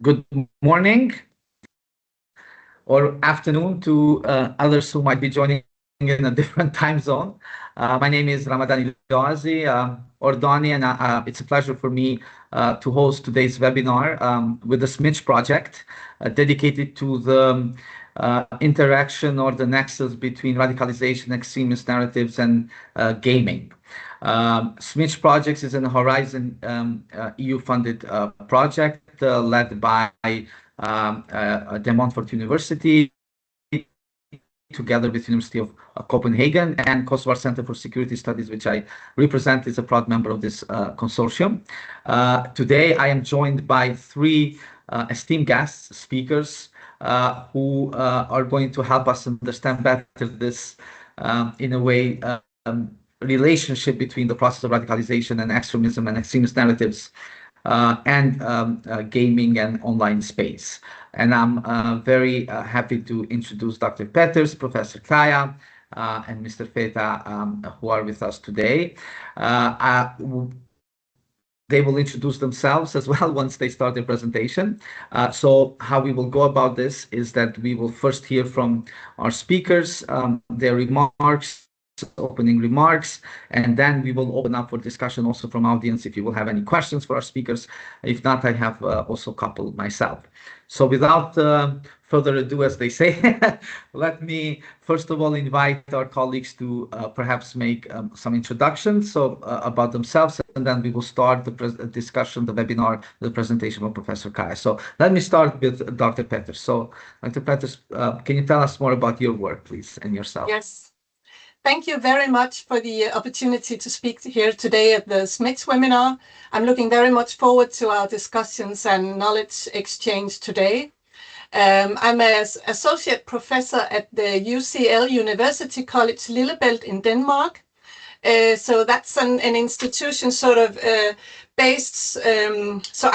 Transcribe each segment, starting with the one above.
Good morning or afternoon to others who might be joining in a different time zone. My name is Ramadan Ilazi, Ordani, and it's a pleasure for me to host today's webinar with the SMIDGE Project, dedicated to the interaction or the nexus between radicalization, extremist narratives, and gaming. SMIDGE Projects is an Horizon EU-funded project led by De Montfort University, together with University of Copenhagen and Kosovar Centre for Security Studies, which I represent as a proud member of this consortium. Today, I am joined by three esteemed guest speakers who are going to help us understand better this, in a way, relationship between the process of radicalization and extremism and extremist narratives and gaming and online space. And I'm very happy to introduce Dr. Peters, Professor Kaya, and Mr. Feta, who are with us today. They will introduce themselves as well once they start their presentation. So how we will go about this is that we will first hear from our speakers, their remarks, opening remarks, and then we will open up for discussion also from audience if you will have any questions for our speakers. If not, I have also a couple myself. So without further ado, as they say, let me first of all invite our colleagues to perhaps make some introductions about themselves, and then we will start the discussion, the webinar, the presentation from Professor Kaya. So let me start with Dr. Peters. So Dr. Peters, can you tell us more about your work, please, and yourself? Yes. Thank you very much for the opportunity to speak here today at the SMIDGE webinar. I'm looking very much forward to our discussions and knowledge exchange today. I'm an associate professor at the UCL University College Lillebælt in Denmark. So that's an institution sort of based, so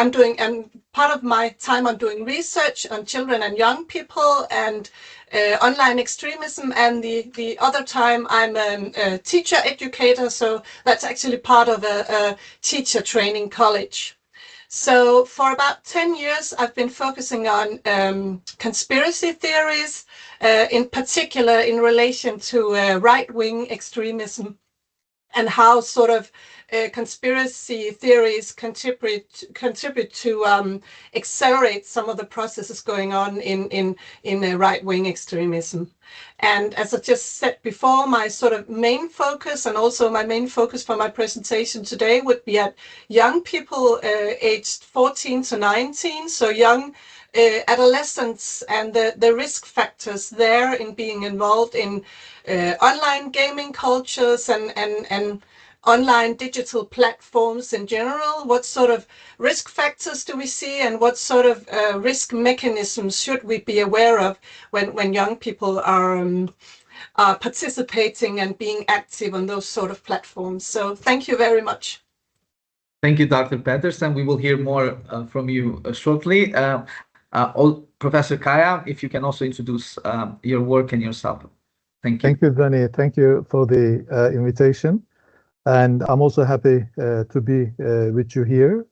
part of my time I'm doing research on children and young people and online extremism, and the other time I'm a teacher educator, so that's actually part of a teacher training college. So for about 10 years, I've been focusing on conspiracy theories, in particular in relation to right-wing extremism, and how sort of conspiracy theories contribute to accelerate some of the processes going on in right-wing extremism. And as I just said before, my sort of main focus, and also my main focus for my presentation today, would be at young people aged 14 to 19, so young adolescents, and the risk factors there in being involved in online gaming cultures and online digital platforms in general. What sort of risk factors do we see, and what sort of risk mechanisms should we be aware of when young people are participating and being active on those sort of platforms? So thank you very much. Thank you, Dr. Peters, and we will hear more from you shortly. Professor Kaya, if you can also introduce your work and yourself. Thank you. Thank you, Danny. Thank you for the invitation. And I'm also happy to be with you here.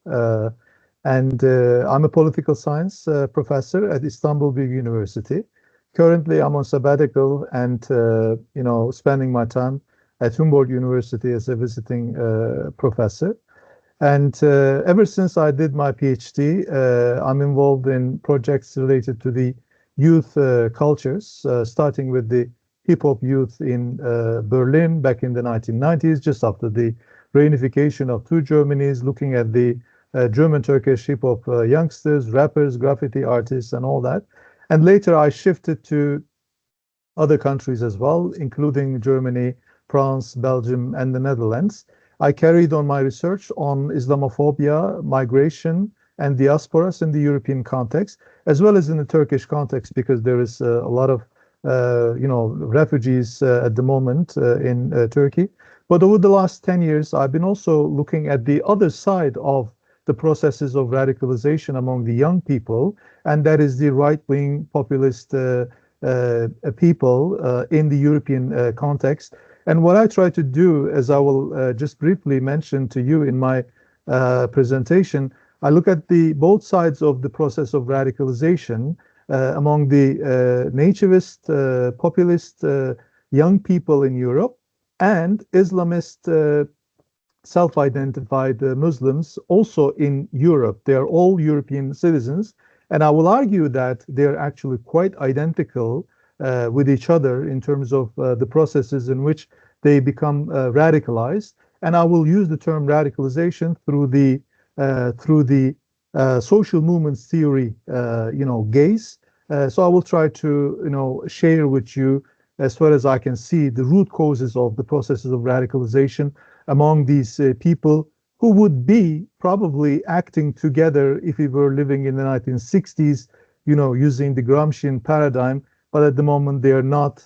I'm a political science professor at Istanbul Büyük University. Currently, I'm on sabbatical and, spending my time at Humboldt University as a visiting professor. And ever since I did my PhD, I'm involved in projects related to the youth cultures, starting with the hip-hop youth in Berlin back in the 1990s, just after the reunification of two Germanys, looking at the German-Turkish hip-hop youngsters, rappers, graffiti artists, and all that. And later I shifted to other countries as well, including Germany, France, Belgium, and the Netherlands. I carried on my research on Islamophobia, migration, and diasporas in the European context, as well as in the Turkish context, because there is a lot of refugees at the moment in Turkey. But over the last 10 years, I've been also looking at the other side of the processes of radicalization among the young people, and that is the right-wing populist people in the European context. And what I try to do, as I will just briefly mention to you in my presentation, I look at both sides of the process of radicalization among the nativist, populist young people in Europe and Islamist self-identified Muslims also in Europe. They are all European citizens, and I will argue that they're actually quite identical with each other in terms of the processes in which they become radicalized. And I will use the term radicalization through the social movements theory, gaze. So I will try to, share with you, as far as I can see, the root causes of the processes of radicalization among these people who would be probably acting together if we were living in the 1960s, using the Gramscian paradigm, but at the moment they are not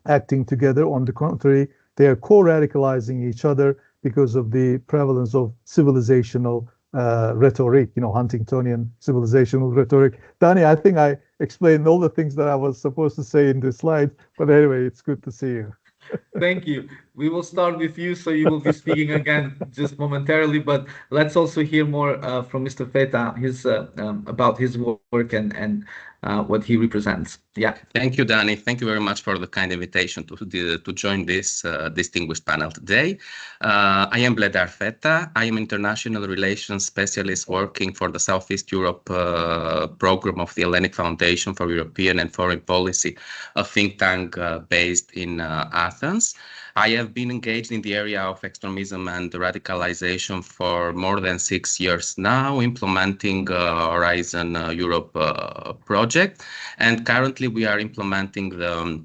acting together. On the contrary, they are co-radicalizing each other because of the prevalence of civilizational rhetoric, Huntingtonian civilizational rhetoric. Dani, I think I explained all the things that I was supposed to say in the slides, but anyway, it's good to see you. Thank you. We will start with you, so you will be speaking again just momentarily, but let's also hear more from Mr. Feta, about his work and what he represents. Yeah. Thank you, Dani. Thank you very much for the kind invitation to join this distinguished panel today. I am Bledar Feta. I am international relations specialist working for the Southeast Europe program of the Hellenic Foundation for European and Foreign Policy, a think tank based in Athens. I have been engaged in the area of extremism and radicalization for more than 6 years now, implementing Horizon Europe project. And currently we are implementing the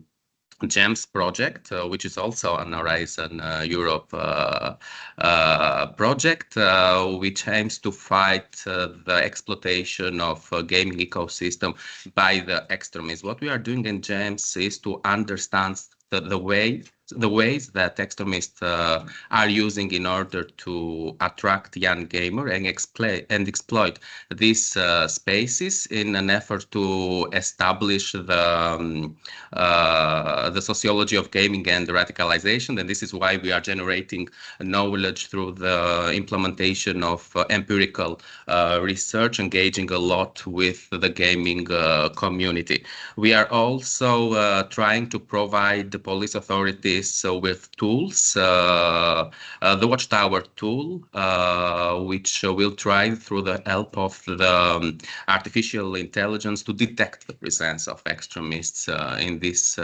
GEMS project, which is also an Horizon Europe project, which aims to fight the exploitation of gaming ecosystem by the extremists. What we are doing in GEMS is to understand the ways that extremists are using in order to attract young gamers and exploit these spaces in an effort to establish the sociology of gaming and radicalization. And this is why we are generating knowledge through the implementation of empirical research, engaging a lot with the gaming community. We are also trying to provide the police authorities with tools, the Watchtower tool, which will try through the help of the artificial intelligence to detect the presence of extremists in these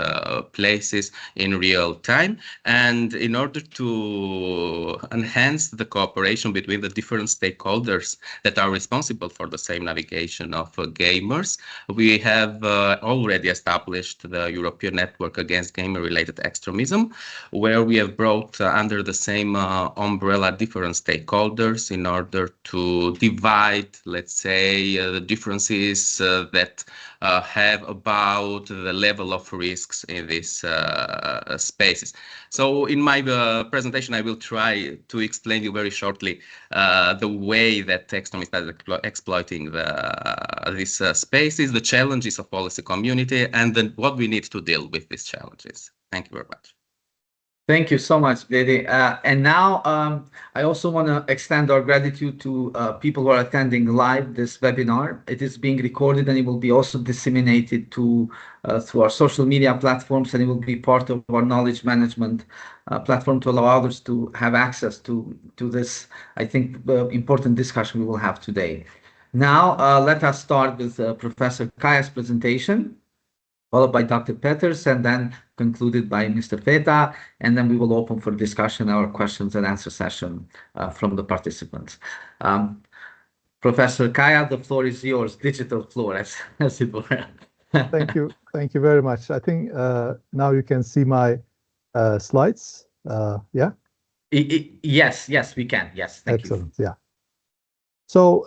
places in real time. And in order to enhance the cooperation between the different stakeholders that are responsible for the same navigation of gamers, we have already established the European Network Against Gamer-Related Extremism, where we have brought under the same umbrella different stakeholders in order to divide, let's say, the differences that have about the level of risks in these spaces. So in my presentation, I will try to explain you very shortly the way that extremists are exploiting these spaces, the challenges of policy community, and then what we need to deal with these challenges. Thank you very much. Thank you so much, Bledi. And now I also want to extend our gratitude to people who are attending live this webinar. It is being recorded and it will be also disseminated through our social media platforms, and it will be part of our knowledge management platform to allow others to have access to this, I think, important discussion we will have today. Now, let us start with Professor Kaya's presentation, followed by Dr. Peters, and then concluded by Mr. Feta, and then we will open for discussion, our questions and answer session from the participants. Professor Kaya, the floor is yours, digital floor, as it were. Thank you. Thank you very much. I think now you can see my slides. Yeah? Yes, we can. Yes, thank you. Excellent, yeah. So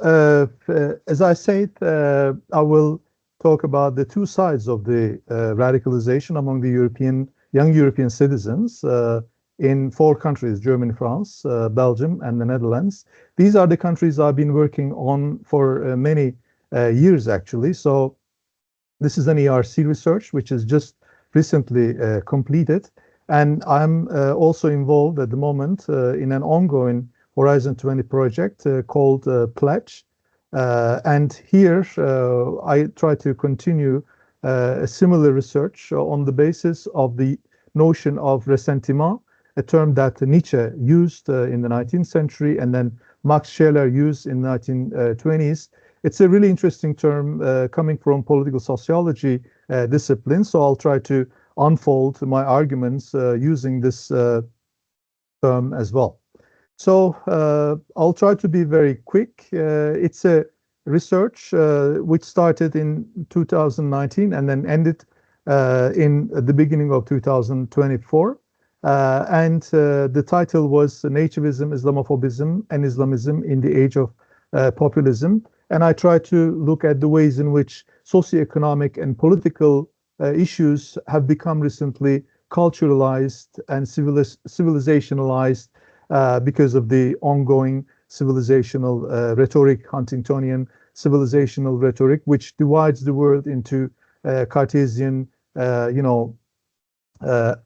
as I said, I will talk about the two sides of the radicalization among the young European citizens in 4 countries: Germany, France, Belgium, and the Netherlands. These are the countries I've been working on for many years, actually. So this is an ERC research, which is just recently completed. And I'm also involved at the moment in an ongoing Horizon 20 project called Pledge. And here I try to continue a similar research on the basis of the notion of ressentiment, a term that Nietzsche used in the 19th century and then Max Scheler used in the 1920s. It's a really interesting term coming from political sociology discipline, so I'll try to unfold my arguments using this term as well. So I'll try to be very quick. It's a research which started in 2019 and then ended in the beginning of 2024. And the title was Nativism, Islamophobism, and Islamism in the Age of Populism. And I try to look at the ways in which socioeconomic and political issues have become recently culturalized and civilizationalized because of the ongoing civilizational rhetoric, Huntingtonian civilizational rhetoric, which divides the world into Cartesian,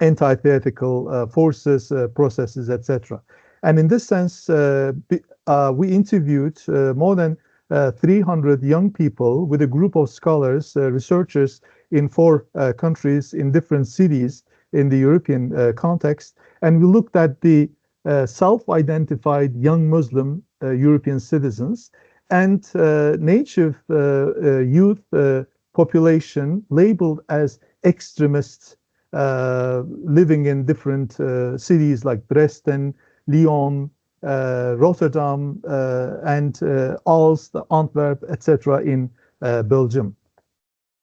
antitheetical forces, processes, etc. And in this sense, we interviewed more than 300 young people with a group of scholars, researchers in 4 countries in different cities in the European context. And we looked at the self-identified young Muslim European citizens and native youth population labeled as extremists living in different cities like Dresden, Lyon, Rotterdam, and Aalst, Antwerp, etc. in Belgium.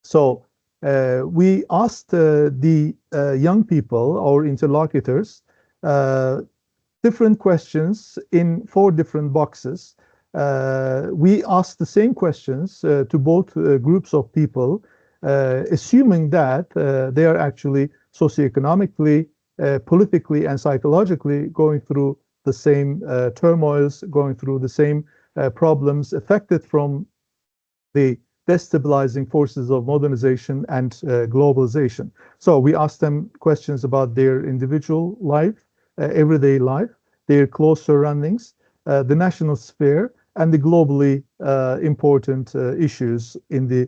So we asked the young people, our interlocutors, different questions in 4 different boxes. We asked the same questions to both groups of people, assuming that they are actually socioeconomically, politically, and psychologically going through the same turmoils, going through the same problems, affected from the destabilizing forces of modernization and globalization. So we asked them questions about their individual life, everyday life, their close surroundings, the national sphere, and the globally important issues in the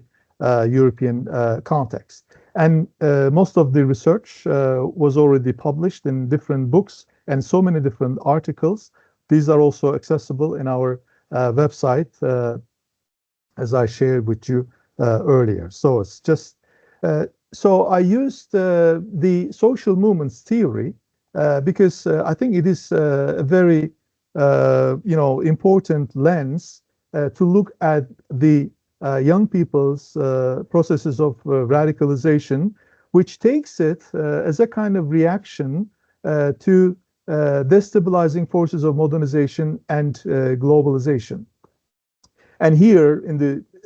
European context. And most of the research was already published in different books and so many different articles. These are also accessible in our website, as I shared with you earlier. So it's just, so I used the social movements theory because I think it is a very, important lens to look at the young people's processes of radicalization, which takes it as a kind of reaction to destabilizing forces of modernization and globalization. And here,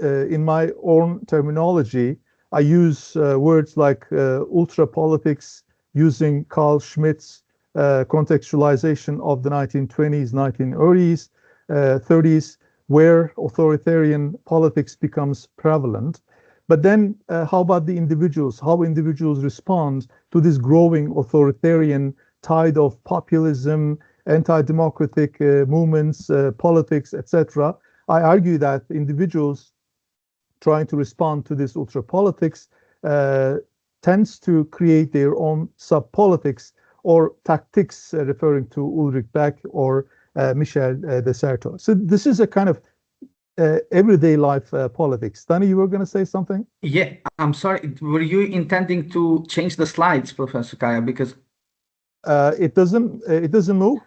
in my own terminology, I use words like ultra politics, using Carl Schmitt's contextualization of the 1920s, 1930s, where authoritarian politics becomes prevalent. But then how about the individuals? How individuals respond to this growing authoritarian tide of populism, anti-democratic movements, politics, etc. I argue that individuals trying to respond to this ultra politics tends to create their own sub-politics or tactics, referring to Ulrich Beck or Michel de Certeau. So this is a kind of everyday life politics. Danny, you were going to say something? Yeah, I'm sorry. Were you intending to change the slides, Professor Kaya? Because it doesn't move.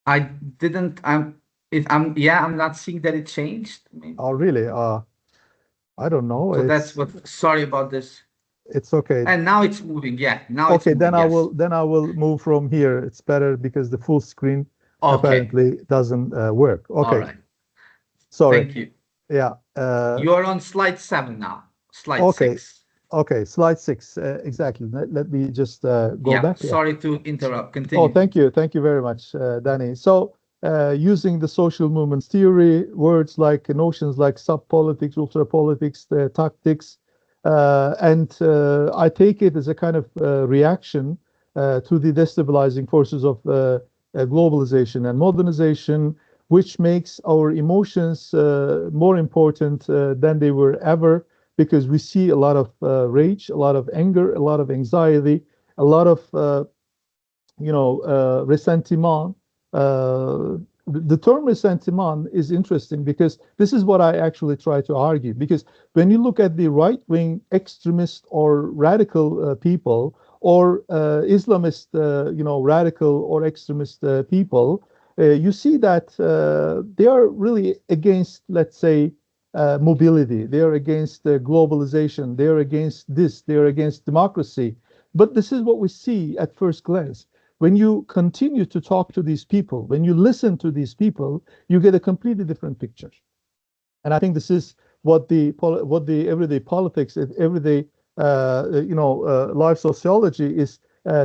I didn't. I'm not seeing that it changed. Maybe. Oh, really? I don't know. So that's what. Sorry about this. It's okay. And now it's moving. Yeah. Now okay. It's moving, then I will move from here. It's better because the full screen apparently doesn't work. Okay. All right. Sorry. Thank you. Yeah. You are on slide 7 now. Slide 6. Okay. Slide 6. Exactly. Let me just go back. Sorry to interrupt. Continue. Oh, thank you. Thank you very much, Danny. So using the social movements theory, words like notions like sub-politics, ultra-politics, tactics, and I take it as a kind of reaction to the destabilizing forces of globalization and modernization, which makes our emotions more important than they were ever, because we see a lot of rage, a lot of anger, a lot of anxiety, a lot of ressentiment. The term ressentiment is interesting because this is what I actually try to argue. Because when you look at the right-wing extremist or radical people, or Islamist, radical or extremist people, you see that they are really against, let's say, mobility. They are against globalization. They are against this. They are against democracy. But this is what we see at first glance. When you continue to talk to these people, when you listen to these people, you get a completely different picture. And I think this is what the everyday politics, everyday life sociology is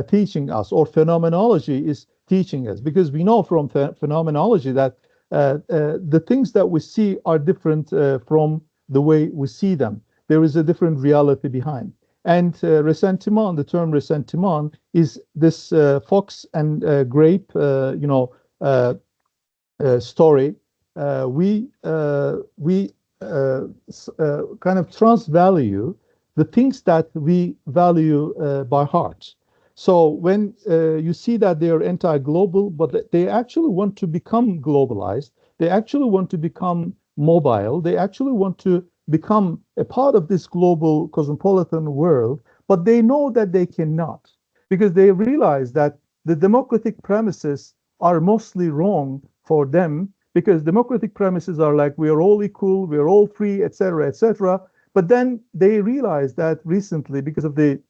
teaching us, or phenomenology is teaching us, because we know from phenomenology that the things that we see are different from the way we see them. There is a different reality behind. And ressentiment, the term ressentiment, is this fox and grape, story. We kind of transvalue the things that we value by heart. So when you see that they are anti-global, but they actually want to become globalized, they actually want to become mobile, they actually want to become a part of this global cosmopolitan world, but they know that they cannot, because they realize that the democratic premises are mostly wrong for them, because democratic premises are like, we are all equal, we are all free, etc., etc. But then they realize that recently, because of the,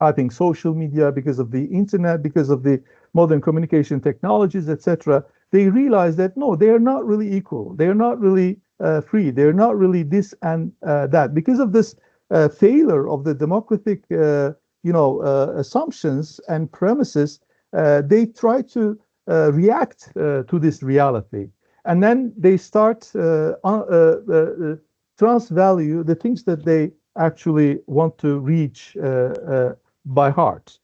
I think, social media, because of the internet, because of the modern communication technologies, etc., they realize that no, they are not really equal. They are not really free. They're not really this and that. Because of this failure of the democratic, assumptions and premises, they try to react to this reality, and then they start transvalue the things that they actually want to reach by heart.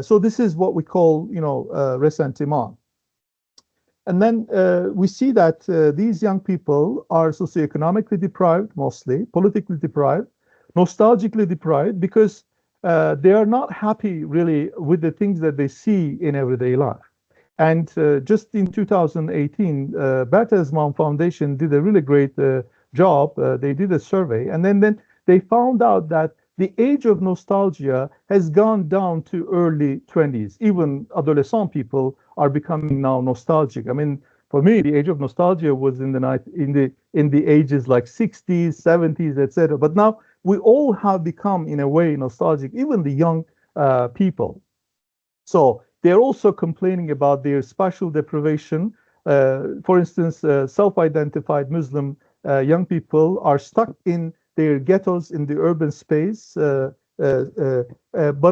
So this is what we call, ressentiment. And then we see that these young people are socioeconomically deprived, mostly, politically deprived, nostalgically deprived, because they are not happy really with the things that they see in everyday life. And just in 2018, Bertelsmann Foundation did a really great job. They did a survey, and then they found out that the age of nostalgia has gone down to early 20s. Even adolescent people are becoming now nostalgic. I mean, for me, the age of nostalgia was in the ages like 60s, 70s, etc. But now we all have become, in a way, nostalgic, even the young people. So they're also complaining about their spatial deprivation. For instance, self-identified Muslim young people are stuck in their ghettos in the urban space, but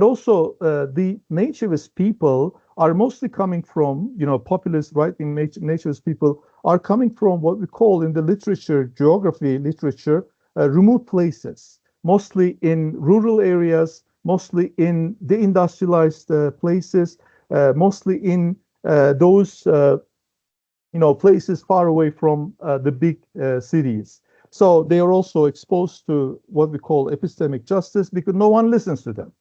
also the nativist people are mostly coming from, populist right-wing nativist people are coming from what we call in the literature, geography literature, remote places, mostly in rural areas, mostly in the industrialized places, mostly in those places far away from the big cities. So they are also exposed to what we call epistemic justice, because no one listens to them,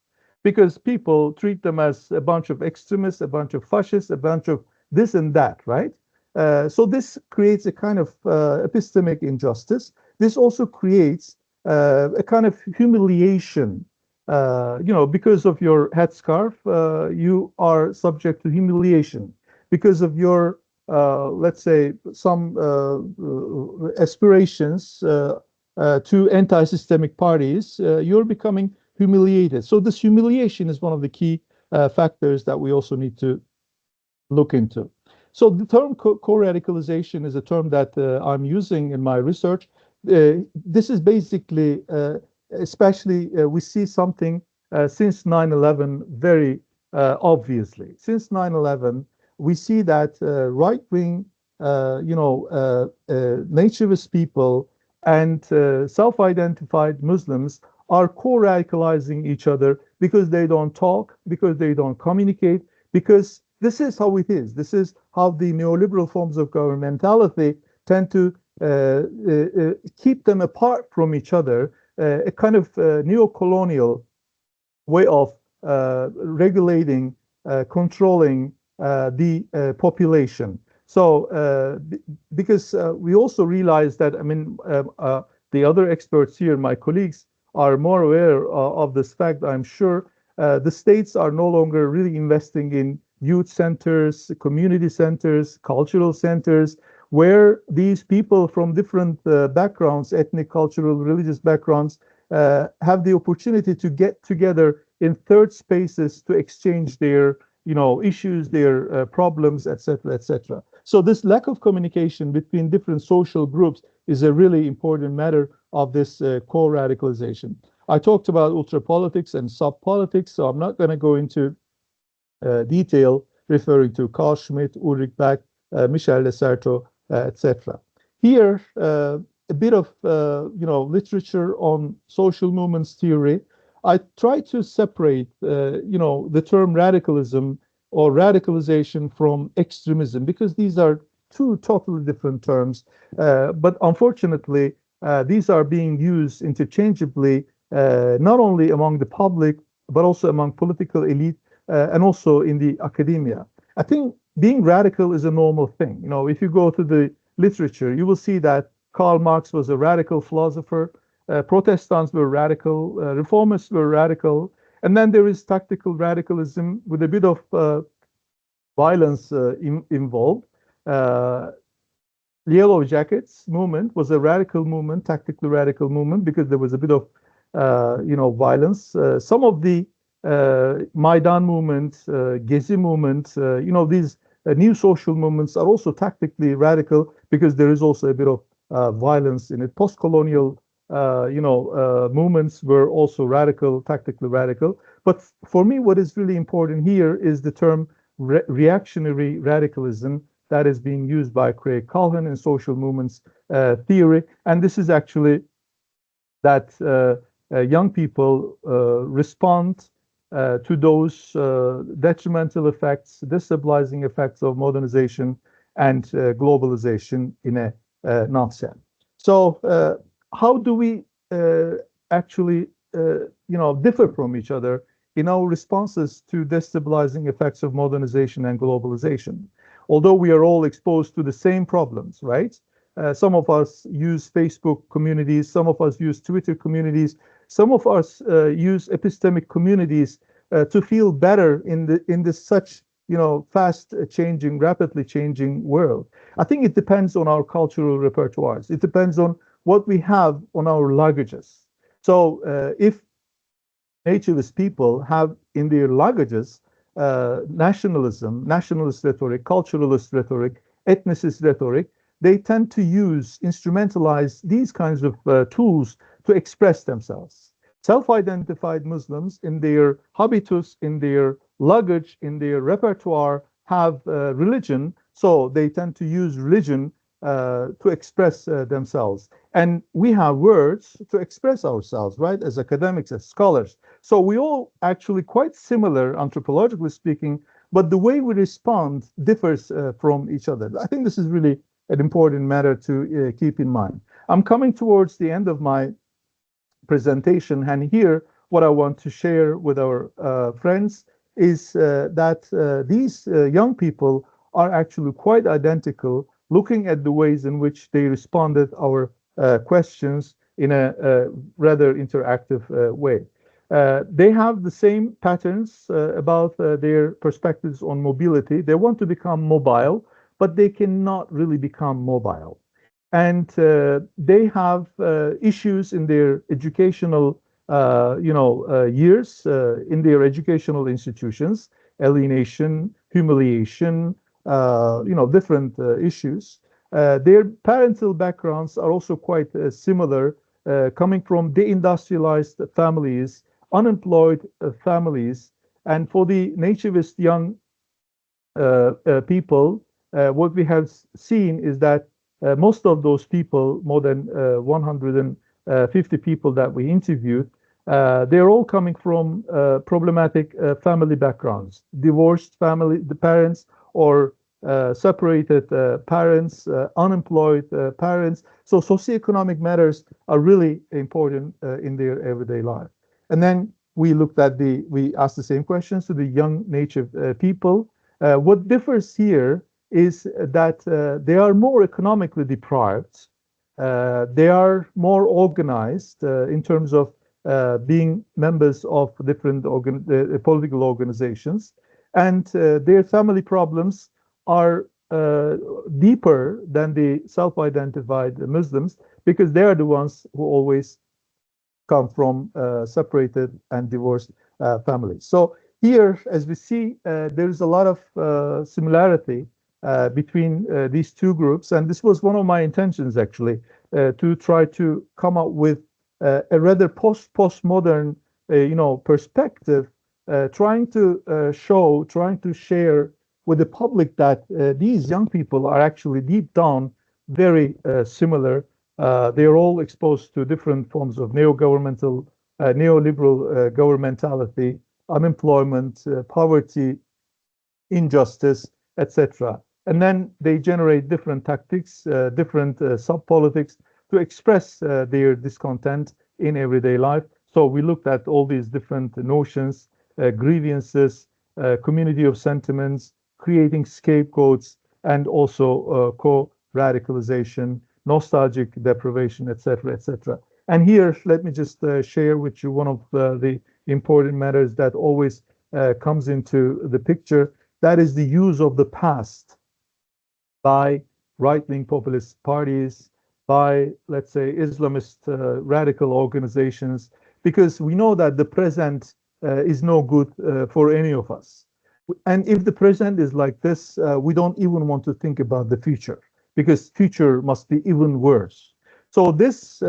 because people treat them as a bunch of extremists, a bunch of fascists, a bunch of this and that, right? So this creates a kind of epistemic injustice. This also creates a kind of humiliation. Because of your headscarf, you are subject to humiliation. Because of your let's say, some aspirations to anti-systemic parties, you're becoming humiliated. So this humiliation is one of the key factors that we also need to look into. So the term co-radicalization is a term that I'm using in my research. This is basically, especially we see something since 9/11 very obviously. Since 9/11, we see that right-wing, nativist people and self-identified Muslims are co-radicalizing each other, because they don't talk, because they don't communicate, because this is how it is. This is how the neoliberal forms of governmentality tend to keep them apart from each other, a kind of neo-colonial way of regulating, controlling the population. So because we also realize that, I mean, the other experts here, my colleagues, are more aware of this fact, I'm sure. The states are no longer really investing in youth centers, community centers, cultural centers, where these people from different backgrounds, ethnic, cultural, religious backgrounds, have the opportunity to get together in third spaces to exchange their, issues, their problems, etc., etc. So this lack of communication between different social groups is a really important matter of this core radicalization. I talked about ultra-politics and sub-politics, so I'm not going to go into detail referring to Carl Schmitt, Ulrich Beck, Michel Lecerteau, etc. Here, a bit of literature on social movements theory. I try to separate the term radicalism or radicalization from extremism, because these are two totally different terms. But unfortunately, these are being used interchangeably, not only among the public, but also among political elite, and also in the academia. I think being radical is a normal thing. If you go to the literature, you will see that Karl Marx was a radical philosopher, Protestants were radical, reformists were radical, and then there is tactical radicalism with a bit of violence involved. Yellow Jackets movement was a radical movement, tactically radical movement, because there was a bit of violence. Some of the Maidan movement, Gezi movement, these new social movements are also tactically radical, because there is also a bit of violence in it. Post-colonial, movements were also radical, tactically radical. But for me, what is really important here is the term reactionary radicalism that is being used by Craig Calhoun in social movements theory. And this is actually that young people respond to those detrimental effects, destabilizing effects of modernization and globalization in a nutshell. So how do we actually differ from each other in our responses to destabilizing effects of modernization and globalization? Although we are all exposed to the same problems, right? Some of us use Facebook communities, some of us use Twitter communities, some of us use epistemic communities to feel better in this such fast changing, rapidly changing world. I think it depends on our cultural repertoires. It depends on what we have on our luggages. So if nativist people have in their luggages nationalism, nationalist rhetoric, culturalist rhetoric, ethnicist rhetoric, they tend to instrumentalize these kinds of tools to express themselves. Self-identified Muslims in their habitus, in their luggage, in their repertoire have religion, so they tend to use religion to express themselves. And we have words to express ourselves, right, as academics, as scholars. So we all actually quite similar, anthropologically speaking, but the way we respond differs from each other. I think this is really an important matter to keep in mind. I'm coming towards the end of my presentation, and here what I want to share with our friends is that these young people are actually quite identical, looking at the ways in which they responded our questions in a rather interactive way. They have the same patterns about their perspectives on mobility. They want to become mobile, but they cannot really become mobile. And they have issues in their educational years, in their educational institutions, alienation, humiliation, different issues. Their parental backgrounds are also quite similar, coming from deindustrialized families, unemployed families. And for the nativist young people, what we have seen is that most of those people, more than 150 people that we interviewed, They're all coming from problematic family backgrounds, divorced family, the parents, or separated parents, unemployed parents. So socioeconomic matters are really important in their everyday life. And then we asked the same questions to the young native people. What differs here is that they are more economically deprived. They are more organized in terms of being members of different political organizations, and their family problems are deeper than the self-identified Muslims, because they are the ones who always come from separated and divorced families. So here, as we see, there is a lot of similarity between these two groups, and this was one of my intentions, actually, to try to come up with a rather postmodern, perspective, trying to share with the public that these young people are actually deep down very similar. They are all exposed to different forms of neoliberal governmentality, unemployment, poverty, injustice, etc. And then they generate different tactics, different sub-politics to express their discontent in everyday life. So we looked at all these different notions, grievances, community of sentiments, creating scapegoats, and also co-radicalization, nostalgic deprivation, etc., etc. And here, let me just share with you one of the important matters that always comes into the picture. That is the use of the past by right-wing populist parties, by, let's say, Islamist radical organizations, because we know that the present is no good for any of us. And if the present is like this, we don't even want to think about the future, because future must be even worse. So this,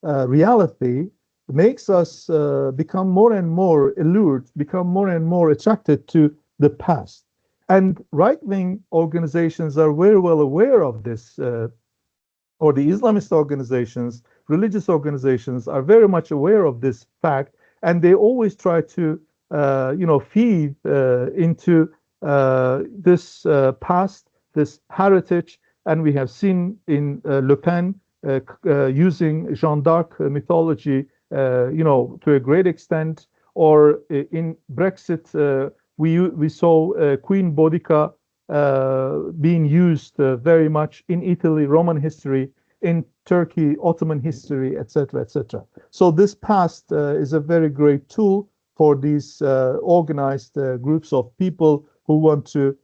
reality makes us become more and more allured, become more and more attracted to the past. And right-wing organizations are very well aware of this, or the Islamist organizations, religious organizations are very much aware of this fact, and they always try to, feed into this past, this heritage. And we have seen in Le Pen using Jeanne d'Arc mythology, to a great extent, or in Brexit, we saw Queen Boudica being used very much in Italy, Roman history, in Turkey, Ottoman history, etc., etc. So this past is a very great tool for these organized groups of people who want to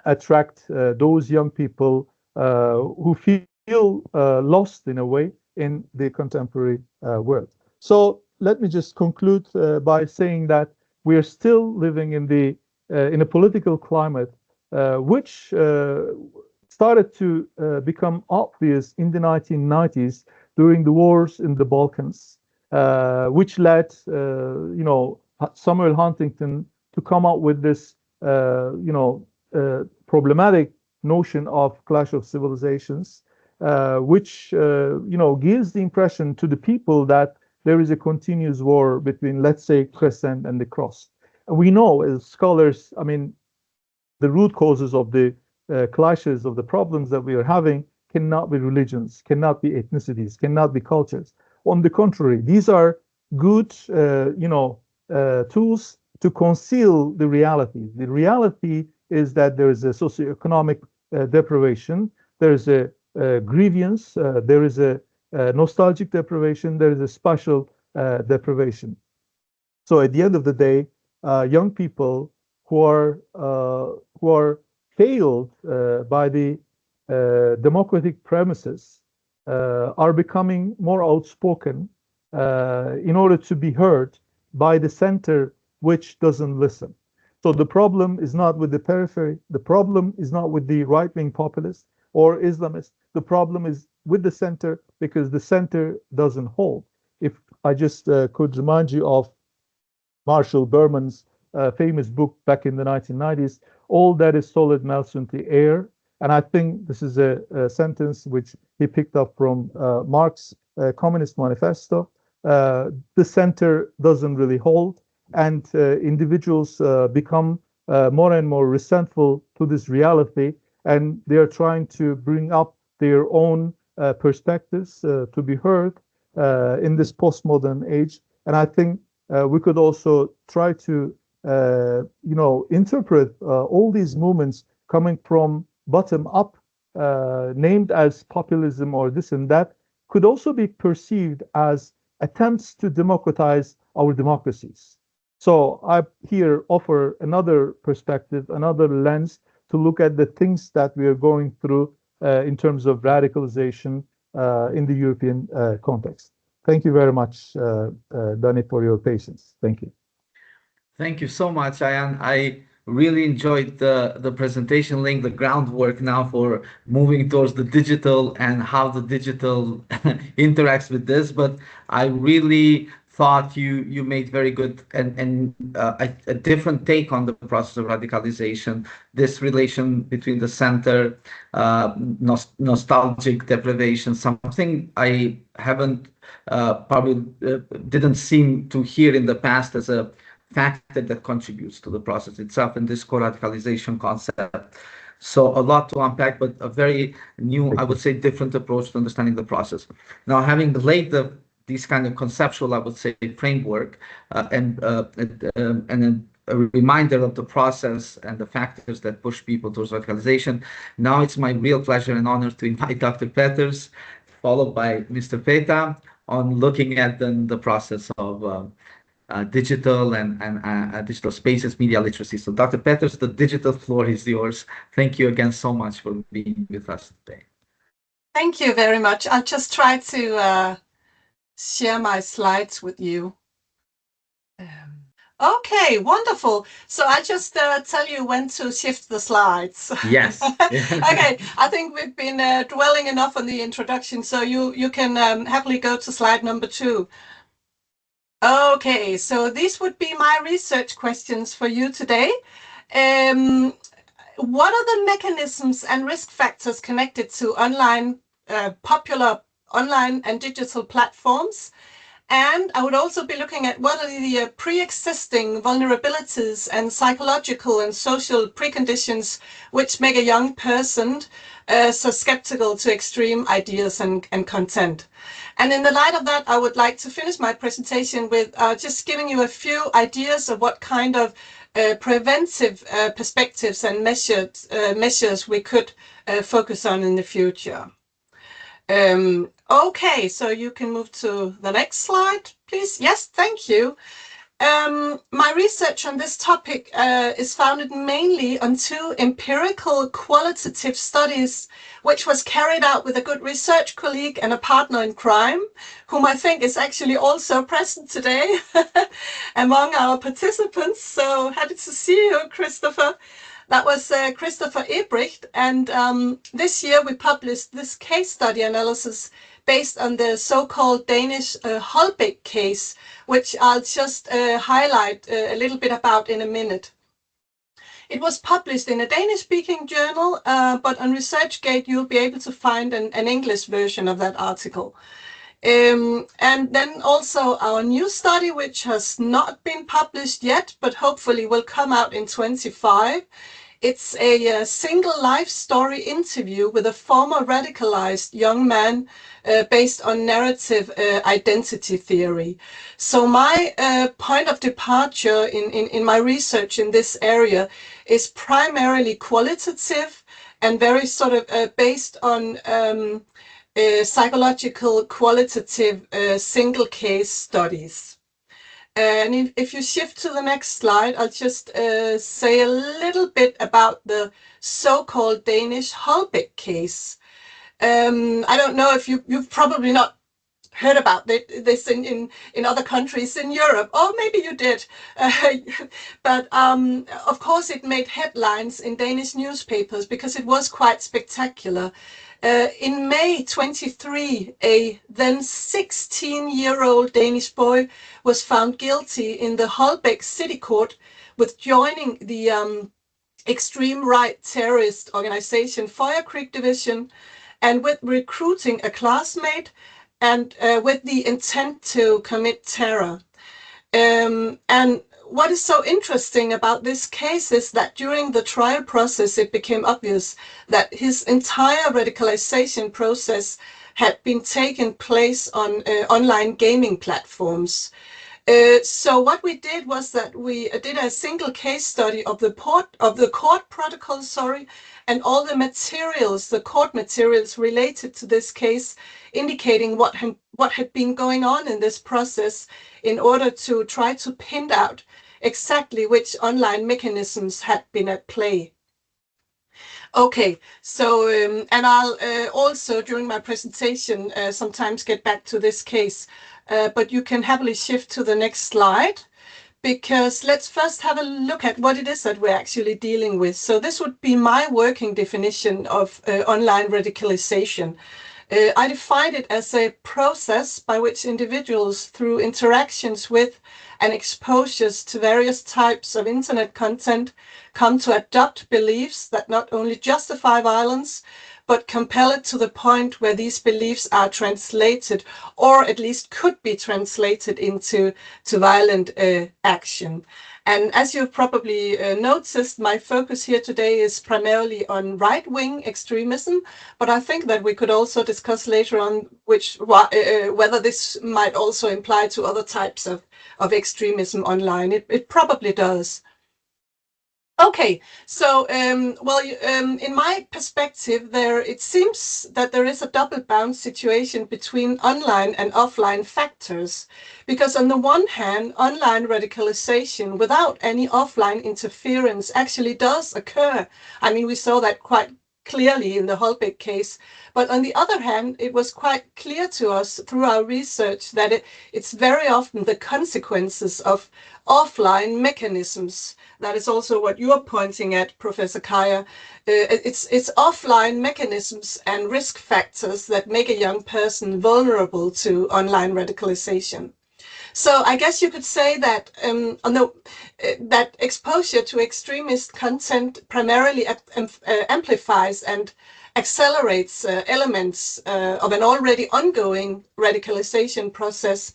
attract those young people who feel lost in a way in the contemporary world. So let me just conclude by saying that we are still living in a political climate which started to become obvious in the 1990s during the wars in the Balkans, which led, Samuel Huntington to come up with this, problematic notion of clash of civilizations, which, gives the impression to the people that there is a continuous war between, let's say, crescent and the cross. And we know as scholars, the root causes of the clashes, of the problems that we are having, cannot be religions, cannot be ethnicities, cannot be cultures. On the contrary, these are good, tools to conceal the reality. The reality is that there is a socioeconomic deprivation, there is a grievance, there is a nostalgic deprivation, there is a spatial deprivation. So at the end of the day, young people who are failed by the democratic premises are becoming more outspoken in order to be heard by the center, which doesn't listen. So the problem is not with the periphery. The problem is not with the right-wing populists or Islamists. The problem is with the center, because the center doesn't hold. If I just could remind you of Marshall Berman's famous book back in the 1990s, All That Is Solid Melts into Air. And I think this is a sentence which he picked up from Marx's Communist Manifesto. the center doesn't really hold, and individuals become more and more resentful to this reality, and they are trying to bring up their own perspectives to be heard in this postmodern age. And I think we could also try to, interpret all these movements coming from bottom up, named as populism or this and that, could also be perceived as attempts to democratize our democracies. So I here offer another perspective, another lens to look at the things that we are going through in terms of radicalization in the European context. Thank you very much, Dani, for your patience. Thank you. Thank you so much, Ayhan. I really enjoyed the presentation, laying the groundwork now for moving towards the digital and how the digital interacts with this. But I really thought you made very good and a different take on the process of radicalization. This relation between the center, nostalgic deprivation, something I haven't probably didn't seem to hear in the past as a factor that contributes to the process itself and this co-radicalization concept. So a lot to unpack, but a very new, I would say, different approach to understanding the process. Now, having laid these kind of conceptual, I would say, framework and a reminder of the process and the factors that push people towards radicalization, now it's my real pleasure and honor to invite Dr. Peters, followed by Mr. Feta, on looking at the process of digital and digital spaces, media literacy. So Dr. Peters, the digital floor is yours. Thank you again so much for being with us today. Thank you very much. I'll just try to share my slides with you. Okay, wonderful. So I just tell you when to shift the slides. Yes. Okay, I think we've been dwelling enough on the introduction, so you can happily go to slide number 2. Okay, so these would be my research questions for you today. What are the mechanisms and risk factors connected to popular online and digital platforms? And I would also be looking at what are the pre-existing vulnerabilities and psychological and social preconditions which make a young person so skeptical to extreme ideas and content. And in the light of that, I would like to finish my presentation with just giving you a few ideas of what kind of preventive perspectives and measures we could focus on in the future. Okay, so you can move to the next slide, please. Yes, thank you. My research on this topic is founded mainly on 2 empirical qualitative studies, which was carried out with a good research colleague and a partner in crime, whom I think is actually also present today among our participants. So happy to see you, Christopher. That was Christopher Ebrecht, and this year we published this case study analysis based on the so-called Danish Holbæk case, which I'll just highlight a little bit about in a minute. It was published in a Danish-speaking journal, but on ResearchGate you'll be able to find an English version of that article. And then also our new study, which has not been published yet, but hopefully will come out in 2025. It's a single life story interview with a former radicalized young man based on narrative identity theory. So my point of departure in my research in this area is primarily qualitative and very sort of based on psychological qualitative single case studies. And if you shift to the next slide, I'll just say a little bit about the so-called Danish Holbæk case. I don't know if you've probably not heard about this in other countries in Europe, or maybe you did. But of course it made headlines in Danish newspapers because it was quite spectacular. In May 23, a then 16-year-old Danish boy was found guilty in the Holbæk City Court with joining the extreme right terrorist organization Føjerkrig Division and with recruiting a classmate and with the intent to commit terror. And what is so interesting about this case is that during the trial process, it became obvious that his entire radicalization process had been taking place on online gaming platforms. So what we did was that we did a single case study of the court protocol, and all the materials, the court materials related to this case, indicating what had been going on in this process in order to try to pin out exactly which online mechanisms had been at play. Okay, so, and I'll also, during my presentation, sometimes get back to this case, but you can happily shift to the next slide, because let's first have a look at what it is that we're actually dealing with. So this would be my working definition of online radicalization. I define it as a process by which individuals, through interactions with and exposures to various types of internet content, come to adopt beliefs that not only justify violence, but compel it to the point where these beliefs are translated, or at least could be translated into violent action. And as you've probably noticed, my focus here today is primarily on right-wing extremism, but I think that we could also discuss later on whether this might also apply to other types of extremism online. It probably does. Okay, so, in my perspective, it seems that there is a double-bound situation between online and offline factors, because on the one hand, online radicalization without any offline interference actually does occur. I mean, we saw that quite clearly in the Holbeck case, but on the other hand, it was quite clear to us through our research that it's very often the consequences of offline mechanisms. That is also what you're pointing at, Professor Kaya. It's offline mechanisms and risk factors that make a young person vulnerable to online radicalization. So I guess you could say that that exposure to extremist content primarily amplifies and accelerates elements of an already ongoing radicalization process.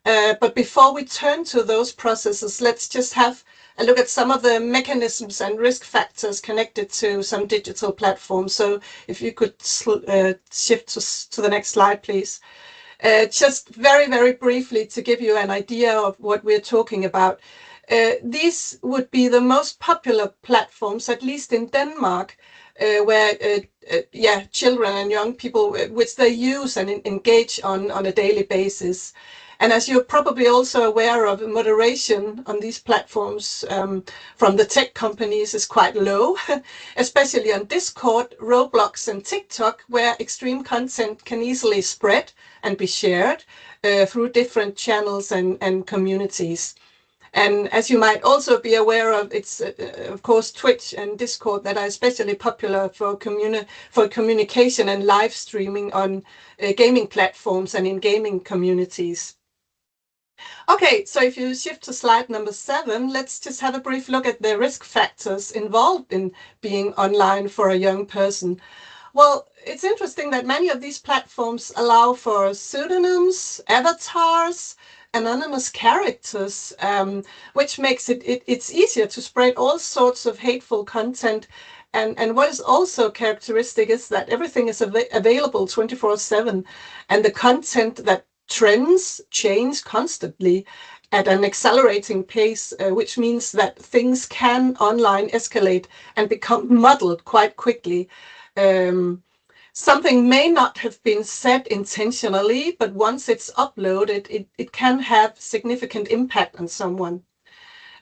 But before we turn to those processes, let's just have a look at some of the mechanisms and risk factors connected to some digital platforms. So if you could shift to the next slide, please. Just very, very briefly to give you an idea of what we're talking about. These would be the most popular platforms, at least in Denmark, where children and young people, which they use and engage on a daily basis. And as you're probably also aware of, moderation on these platforms from the tech companies is quite low, especially on Discord, Roblox, and TikTok, where extreme content can easily spread and be shared through different channels and communities. And as you might also be aware of, it's of course Twitch and Discord that are especially popular for communication and live streaming on gaming platforms and in gaming communities. Okay, so if you shift to slide number 7, let's just have a brief look at the risk factors involved in being online for a young person. Well, it's interesting that many of these platforms allow for pseudonyms, avatars, anonymous characters, which makes it's easier to spread all sorts of hateful content. And what is also characteristic is that everything is available 24/7, and the content that trends change constantly at an accelerating pace, which means that things can online escalate and become muddled quite quickly. Something may not have been said intentionally, but once it's uploaded, it can have significant impact on someone.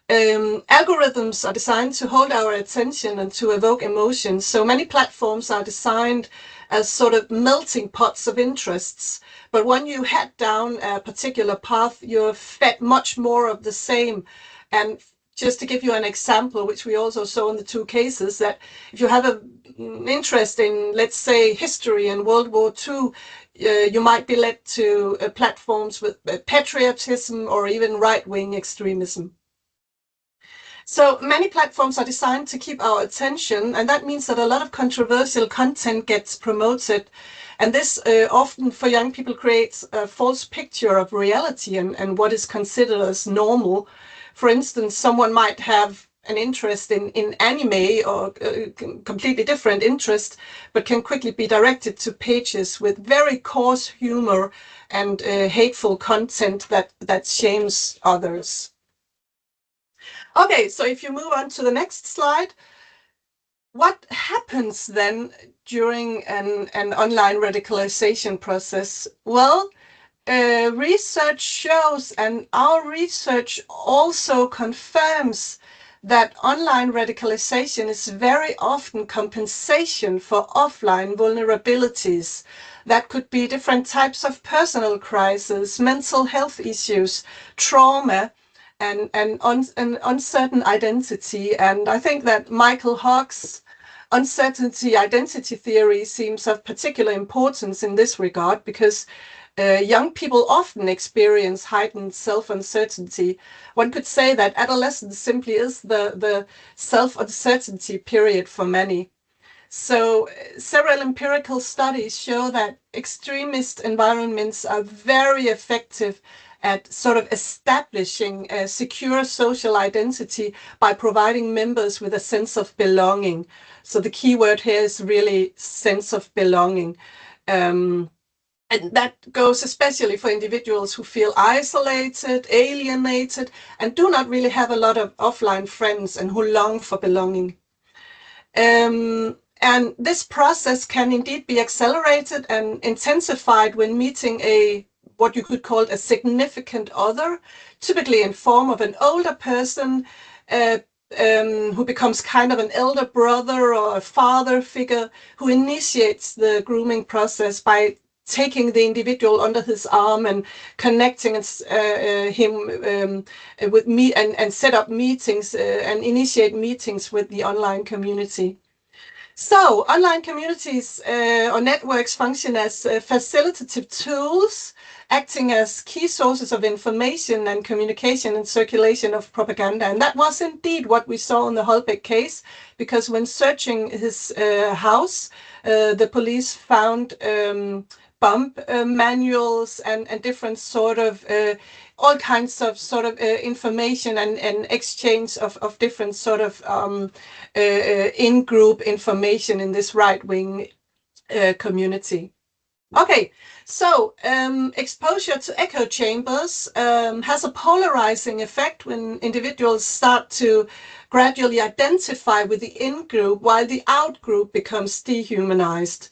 Algorithms are designed to hold our attention and to evoke emotions. So many platforms are designed as sort of melting pots of interests. But when you head down a particular path, you're fed much more of the same. And just to give you an example, which we also saw in the 2 cases, that if you have an interest in, let's say, history and World War II, you might be led to platforms with patriotism or even right-wing extremism. So many platforms are designed to keep our attention, and that means that a lot of controversial content gets promoted. And this often for young people creates a false picture of reality and what is considered as normal. For instance, someone might have an interest in anime or completely different interest, but can quickly be directed to pages with very coarse humor and hateful content that shames others. Okay, so if you move on to the next slide, what happens then during an online radicalization process? Well, research shows, and our research also confirms, that online radicalization is very often compensation for offline vulnerabilities. That could be different types of personal crises, mental health issues, trauma, and uncertain identity. And I think that Michael Hog's uncertainty identity theory seems of particular importance in this regard, because young people often experience heightened self-uncertainty. One could say that adolescence simply is the self-uncertainty period for many. So several empirical studies show that extremist environments are very effective at sort of establishing a secure social identity by providing members with a sense of belonging. So the key word here is really sense of belonging. And that goes especially for individuals who feel isolated, alienated, and do not really have a lot of offline friends and who long for belonging. And this process can indeed be accelerated and intensified when meeting what you could call a significant other, typically in form of an older person who becomes kind of an elder brother or a father figure who initiates the grooming process by taking the individual under his arm and connecting him with me and set up meetings and initiate meetings with the online community. So online communities or networks function as facilitative tools, acting as key sources of information and communication and circulation of propaganda. And that was indeed what we saw in the Holbeck case, because when searching his house, the police found bump manuals and different sort of all kinds of sort of information and exchange of different sort of in-group information in this right-wing community. Okay, so exposure to echo chambers has a polarizing effect when individuals start to gradually identify with the in-group while the out-group becomes dehumanized.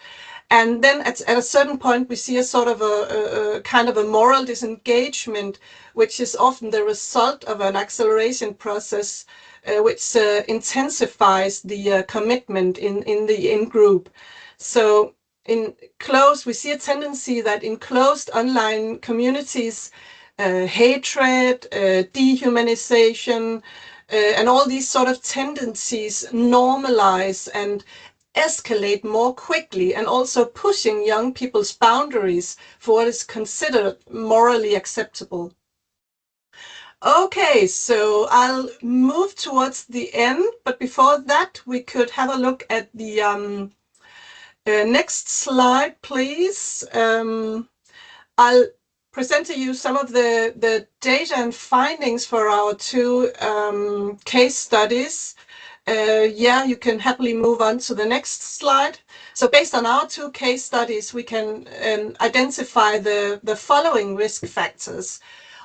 And then at a certain point, we see a sort of a kind of a moral disengagement, which is often the result of an acceleration process, which intensifies the commitment in the in-group. So we see a tendency that in closed online communities, hatred, dehumanization, and all these sort of tendencies normalize and escalate more quickly, and also pushing young people's boundaries for what is considered morally acceptable. Okay, so I'll move towards the end, but before that, we could have a look at the next slide, please. I'll present to you some of the data and findings for our two case studies. Yeah, you can happily move on to the next slide. So based on our two case studies, we can identify the following risk factors.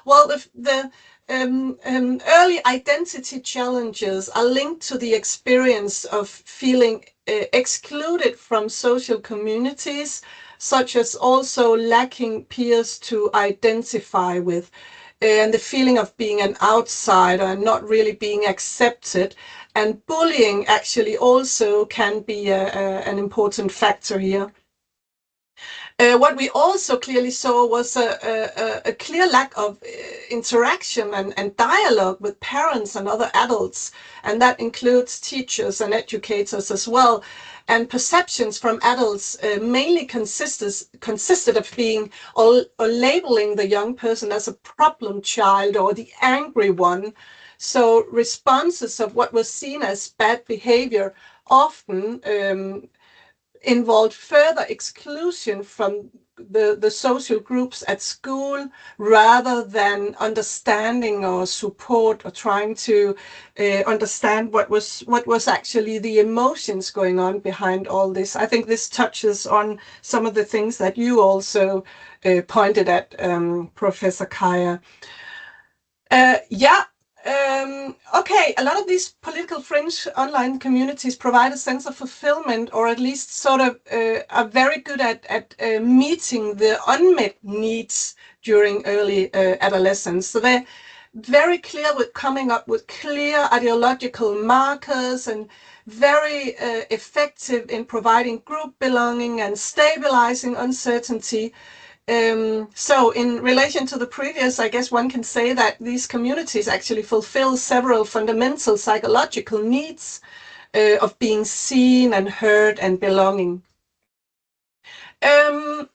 Well, the early identity challenges are linked to the experience of feeling excluded from social communities, such as also lacking peers to identify with, and the feeling of being an outsider and not really being accepted. And bullying actually also can be an important factor here. What we also clearly saw was a clear lack of interaction and dialogue with parents and other adults, and that includes teachers and educators as well. And perceptions from adults mainly consisted of being or labeling the young person as a problem child or the angry one. So responses of what was seen as bad behavior often involved further exclusion from the social groups at school, rather than understanding or support or trying to understand what was actually the emotions going on behind all this. I think this touches on some of the things that you also pointed at, Professor Kaya. Okay, a lot of these political fringe online communities provide a sense of fulfillment, or at least sort of are very good at meeting the unmet needs during early adolescence. So they're very clear with coming up with clear ideological markers, and very effective in providing group belonging and stabilizing uncertainty. So in relation to the previous, I guess one can say that these communities actually fulfill several fundamental psychological needs of being seen and heard and belonging. The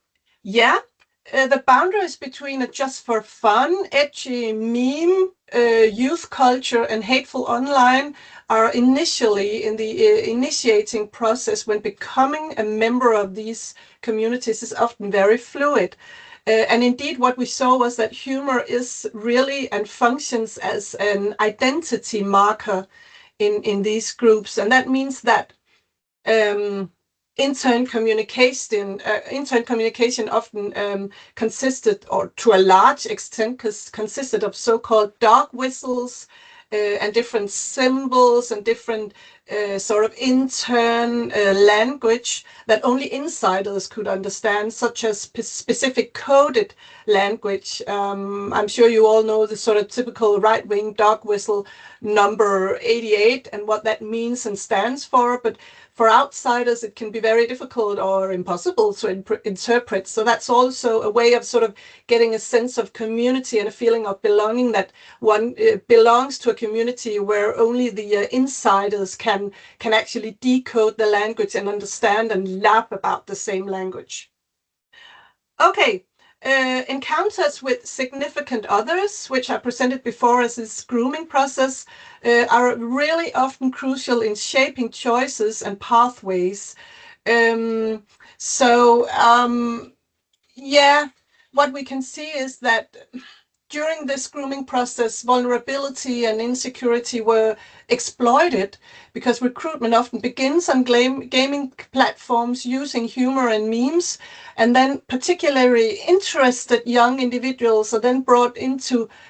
boundaries between a just for fun, edgy meme, youth culture and hateful online are initially in the initiating process when becoming a member of these communities is often very fluid. And indeed, what we saw was that humor is really and functions as an identity marker in these groups. And that means that intern communication often consisted, or to a large extent, consisted of so-called dog whistles and different symbols and different sort of intern language that only insiders could understand, such as specific coded language. I'm sure you all know the sort of typical right-wing dog whistle number 88 and what that means and stands for, but for outsiders, it can be very difficult or impossible to interpret. So that's also a way of sort of getting a sense of community and a feeling of belonging, that one belongs to a community where only the insiders can actually decode the language and understand and laugh about the same language. Okay. Encounters with significant others, which I presented before as this grooming process, are really often crucial in shaping choices and pathways. What we can see is that during this grooming process, vulnerability and insecurity were exploited, because recruitment often begins on gaming platforms using humor and memes, and then particularly interested young individuals are then brought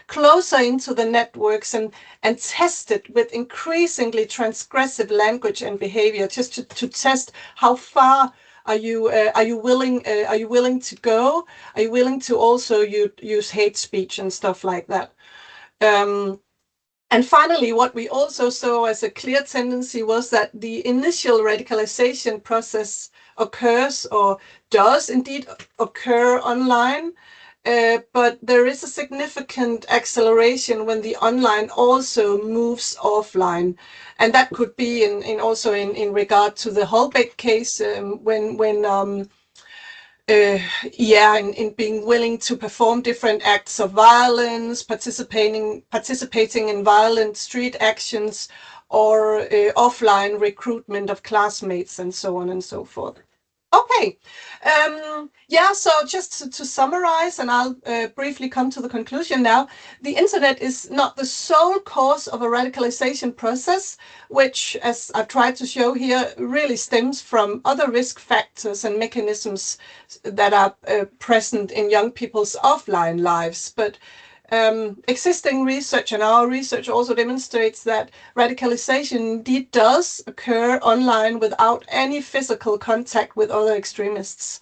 closer into the networks and tested with increasingly transgressive language and behavior, just to test how far are you willing to go? Are you willing to also use hate speech and stuff like that? And finally, what we also saw as a clear tendency was that the initial radicalization process occurs, or does indeed occur, online. But there is a significant acceleration when the online also moves offline, and that could be in regard to the Holbeck case, in being willing to perform different acts of violence, participating in violent street actions, or offline recruitment of classmates, and so on and so forth. Okay, so just to summarize, and I'll briefly come to the conclusion now, the internet is not the sole cause of a radicalization process, which, as I've tried to show here, really stems from other risk factors and mechanisms that are present in young people's offline lives. But existing research, and our research, also demonstrates that radicalization indeed does occur online without any physical contact with other extremists.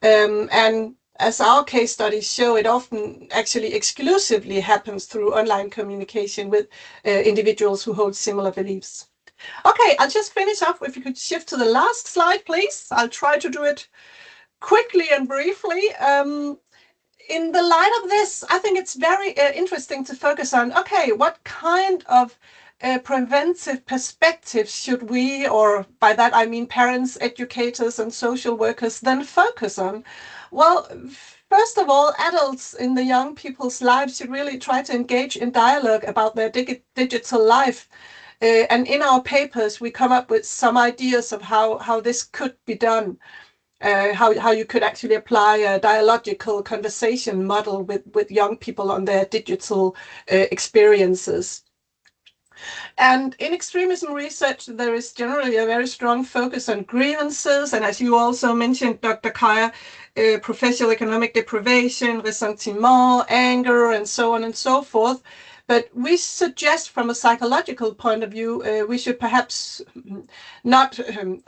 And as our case studies show, it often actually exclusively happens through online communication with individuals who hold similar beliefs. Okay, I'll just finish up. If you could shift to the last slide, please. I'll try to do it quickly and briefly. In the light of this, I think it's very interesting to focus on, okay, what kind of preventive perspectives should we, or by that I mean parents, educators, and social workers, then focus on? Well, first of all, adults in the young people's lives should really try to engage in dialogue about their digital life. And in our papers, we come up with some ideas of how this could be done, how you could actually apply a dialogical conversation model with young people on their digital experiences. And in extremism research, there is generally a very strong focus on grievances. And as you also mentioned, Dr. Kaya, professional economic deprivation, ressentiment, anger, and so on and so forth. But we suggest from a psychological point of view, we should perhaps not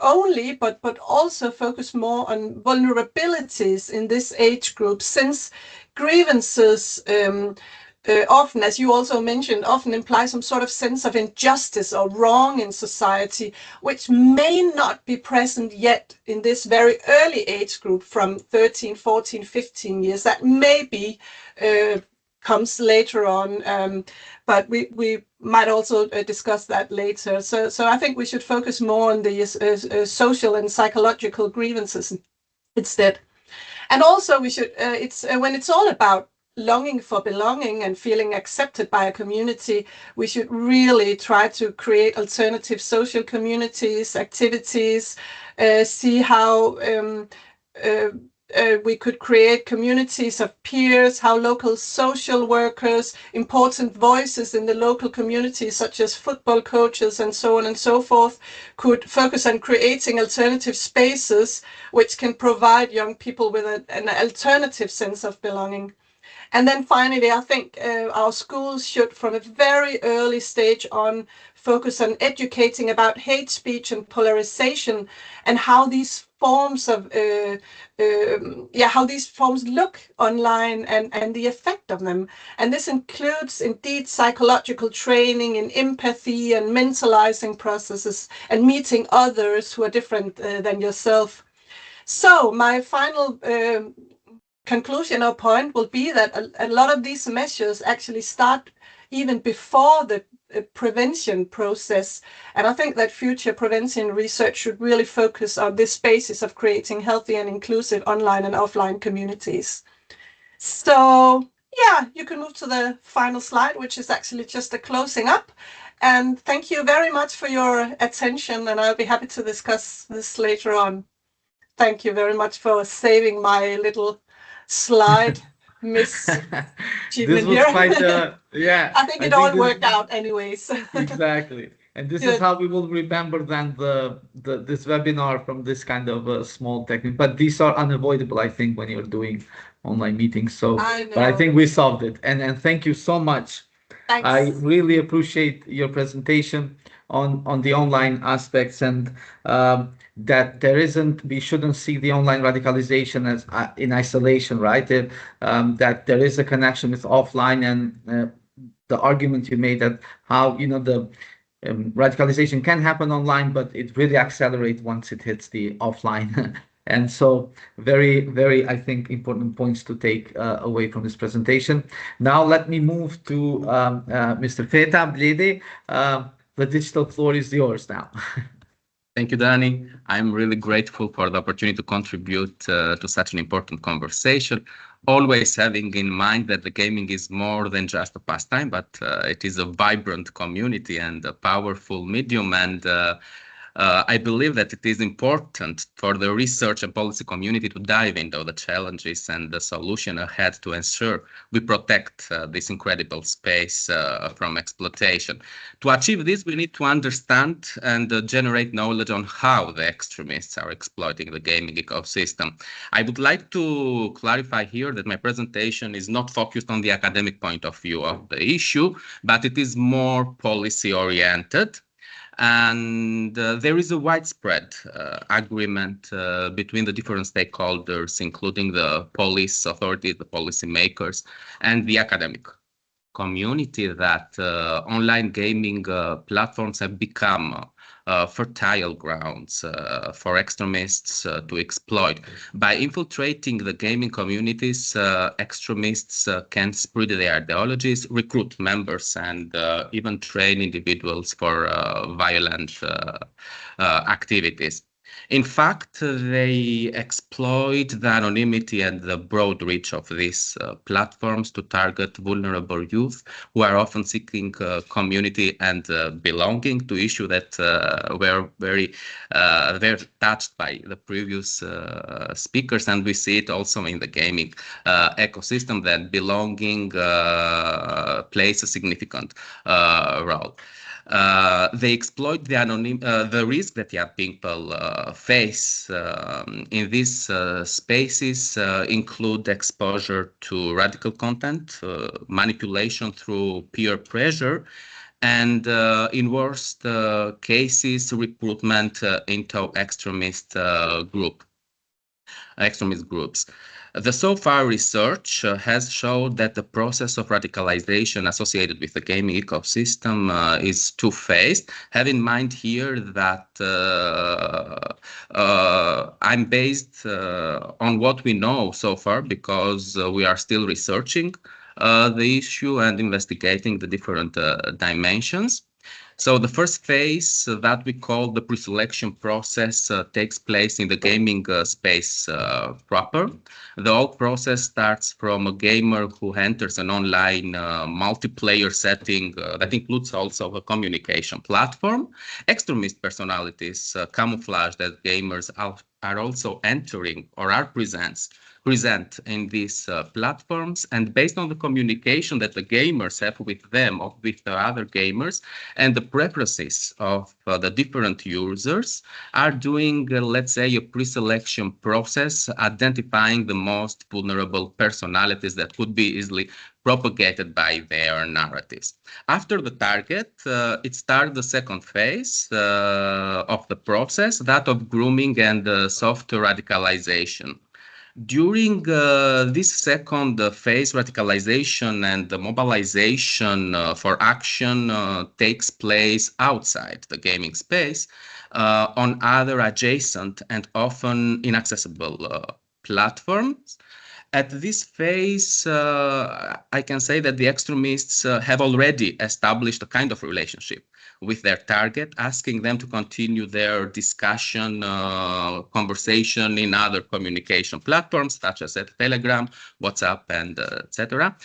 only, but also focus more on vulnerabilities in this age group, since grievances often, as you also mentioned, often imply some sort of sense of injustice or wrong in society, which may not be present yet in this very early age group from 13, 14, 15 years. That maybe comes later on, but we might also discuss that later. So I think we should focus more on the social and psychological grievances instead. And also we should, when it's all about longing for belonging and feeling accepted by a community, we should really try to create alternative social communities, activities, see how we could create communities of peers, how local social workers, important voices in the local community, such as football coaches and so on and so forth, could focus on creating alternative spaces which can provide young people with an alternative sense of belonging. And then finally, I think our schools should, from a very early stage on, focus on educating about hate speech and polarization, and how these forms of how these forms look online and the effect of them. And this includes indeed psychological training in empathy and mentalizing processes and meeting others who are different than yourself. So my final conclusion or point will be that a lot of these measures actually start even before the prevention process. And I think that future prevention research should really focus on this basis of creating healthy and inclusive online and offline communities. So yeah, you can move to the final slide, which is actually just a closing up. And thank you very much for your attention, and I'll be happy to discuss this later on. Thank you very much for saving my little slide mischievement was quite yeah. I think it all worked out anyways. Exactly. And this Good. is how we will remember then this webinar from this kind of small technique. But these are unavoidable, I think, when you're doing online meetings. So, but I think we solved it. And thank you so much. Thanks. I really appreciate your presentation on the online aspects, and that we shouldn't see the online radicalization as in isolation, right? That there is a connection with offline, and the argument you made that how the radicalization can happen online, but it really accelerates once it hits the offline. And so very, very, I think, important points to take away from this presentation. Now let me move to Mr. Feta Bledar. The digital floor is yours now. Thank you, Danny. I'm really grateful for the opportunity to contribute to such an important conversation, always having in mind that the gaming is more than just a pastime, but it is a vibrant community and a powerful medium. And I believe that it is important for the research and policy community to dive into the challenges and the solution ahead to ensure we protect this incredible space from exploitation. To achieve this, we need to understand and generate knowledge on how the extremists are exploiting the gaming ecosystem. I would like to clarify here that my presentation is not focused on the academic point of view of the issue, but it is more policy-oriented. And there is a widespread agreement between the different stakeholders, including the police authorities, the policymakers, and the academic community, that online gaming platforms have become fertile grounds for extremists to exploit. By infiltrating the gaming communities, extremists can spread their ideologies, recruit members, and even train individuals for violent activities. In fact, they exploit the anonymity and the broad reach of these platforms to target vulnerable youth who are often seeking community and belonging, to issue that were very touched by the previous speakers. And we see it also in the gaming ecosystem, that belonging plays a significant role. They exploit the risk that young people face in these spaces, include exposure to radical content, manipulation through peer pressure, and in worst cases, recruitment into extremist groups. The so far research has shown that the process of radicalization associated with the gaming ecosystem is two-phased. Have in mind here that I'm based on what we know so far, because we are still researching the issue and investigating the different dimensions. So the first phase that we call the pre-selection process takes place in the gaming space proper. The whole process starts from a gamer who enters an online multiplayer setting that includes also a communication platform. Extremist personalities camouflaged as gamers are also entering or are present in these platforms, and based on the communication that the gamers have with them or with the other gamers and the preferences of the different users, are doing, let's say, a pre-selection process, identifying the most vulnerable personalities that could be easily propagated by their narratives. After the target, it starts the second phase of the process, that of grooming and soft radicalization. During this second phase, radicalization and the mobilization for action takes place outside the gaming space on other adjacent and often inaccessible platforms. At this phase, I can say that the extremists have already established a kind of relationship with their target, asking them to continue their discussion, conversation in other communication platforms, such as Telegram, WhatsApp, and etc.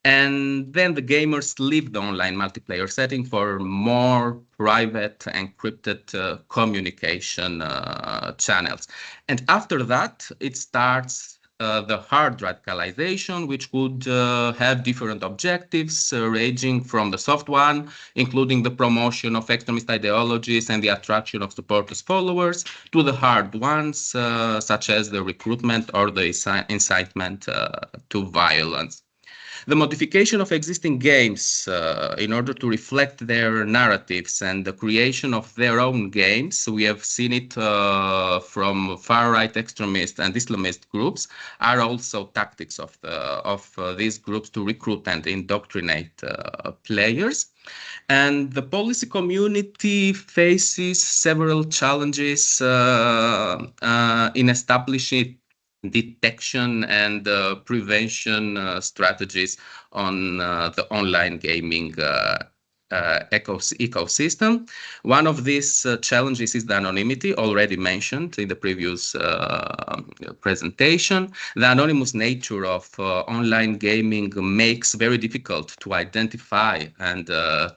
And then the gamers leave the online multiplayer setting for more private, encrypted communication channels. And after that, it starts the hard radicalization, which could have different objectives, ranging from the soft one, including the promotion of extremist ideologies and the attraction of supporters followers, to the hard ones, such as the recruitment or the incitement to violence. The modification of existing games in order to reflect their narratives and the creation of their own games, we have seen it from far-right extremist and Islamist groups, are also tactics of these groups to recruit and indoctrinate players. And the policy community faces several challenges in establishing detection and prevention strategies on the online gaming ecosystem. One of these challenges is the anonymity, already mentioned in the previous presentation. The anonymous nature of online gaming makes very difficult to identify and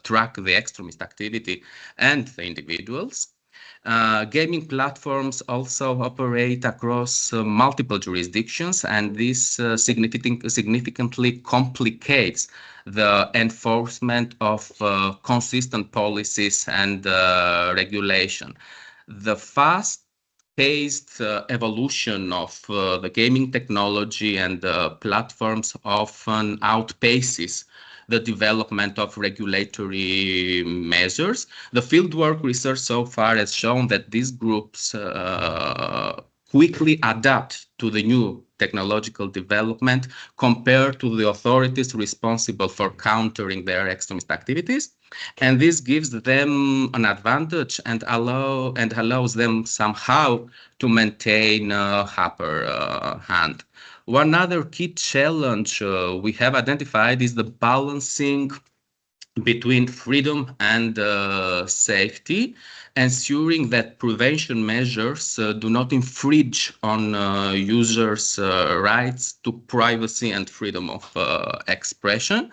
track the extremist activity and the individuals. Gaming platforms also operate across multiple jurisdictions, and this significantly complicates the enforcement of consistent policies and regulation. The fast-paced evolution of the gaming technology and platforms often outpaces the development of regulatory measures. The fieldwork research so far has shown that these groups quickly adapt to the new technological development compared to the authorities responsible for countering their extremist activities. And this gives them an advantage and allows them somehow to maintain a upper hand. One other key challenge we have identified is the balancing between freedom and safety, ensuring that prevention measures do not infringe on users' rights to privacy and freedom of expression.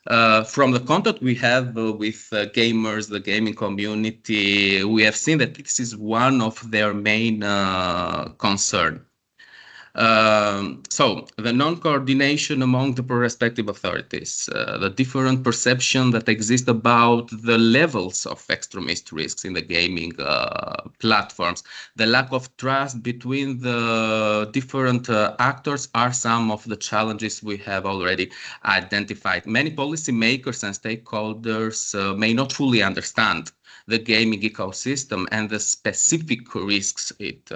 From the contact we have with gamers, the gaming community, we have seen that this is one of their main concerns. So the non-coordination among the respective authorities, the different perception that exists about the levels of extremist risks in the gaming platforms, the lack of trust between the different actors are some of the challenges we have already identified. Many policymakers and stakeholders may not fully understand the gaming ecosystem and the specific risks it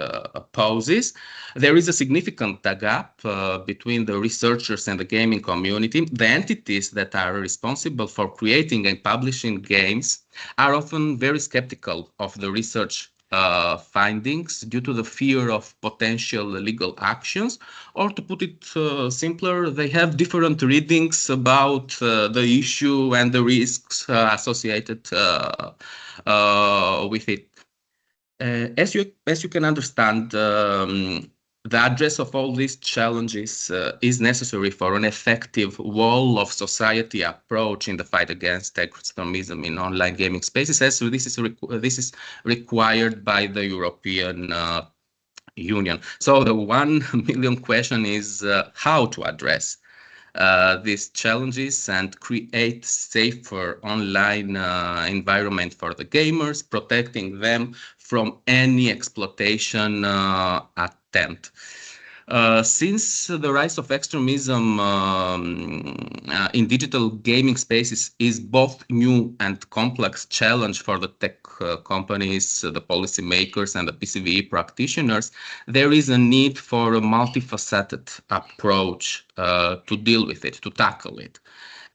poses. There is a significant gap between the researchers and the gaming community. The entities that are responsible for creating and publishing games are often very skeptical of the research findings due to the fear of potential legal actions, or to put it simpler, they have different readings about the issue and the risks associated with it. As you can understand, the address of all these challenges is necessary for an effective whole of society approach in the fight against extremism in online gaming spaces. As this is required by the European Union. So the 1 million question is how to address these challenges and create safer online environment for the gamers, protecting them from any exploitation attempt. Since the rise of extremism in digital gaming spaces is both new and complex challenge for the tech companies, the policymakers, and the PCVE practitioners, there is a need for a multifaceted approach to deal with it, to tackle it.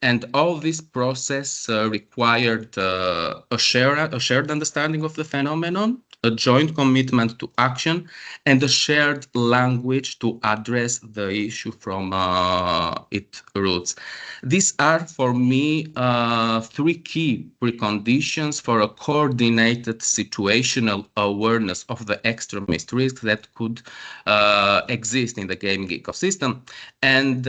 And all this process required a shared understanding of the phenomenon, a joint commitment to action, and a shared language to address the issue from its roots. These are, for me, 3 key preconditions for a coordinated situational awareness of the extremist risks that could exist in the gaming ecosystem, and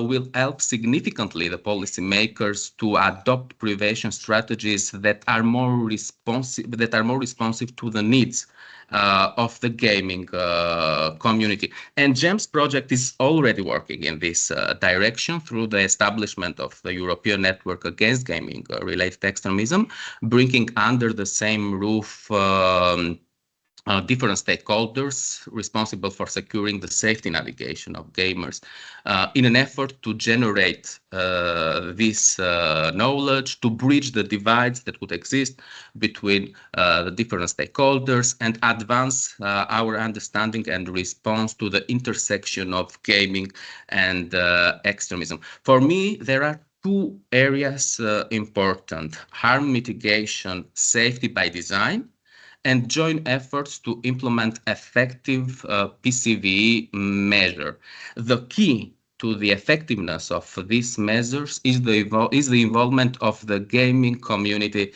will help significantly the policymakers to adopt prevention strategies that are more responsive to the needs of the gaming community. And GEMS project is already working in this direction through the establishment of the European Network Against Gaming Related Extremism, bringing under the same roof different stakeholders responsible for securing the safety navigation of gamers in an effort to generate this knowledge, to bridge the divides that would exist between the different stakeholders and advance our understanding and response to the intersection of gaming and extremism. For me, there are 2 areas important: harm mitigation, safety by design, and joint efforts to implement effective PCVE measure. The key to the effectiveness of these measures is the involvement of the gaming community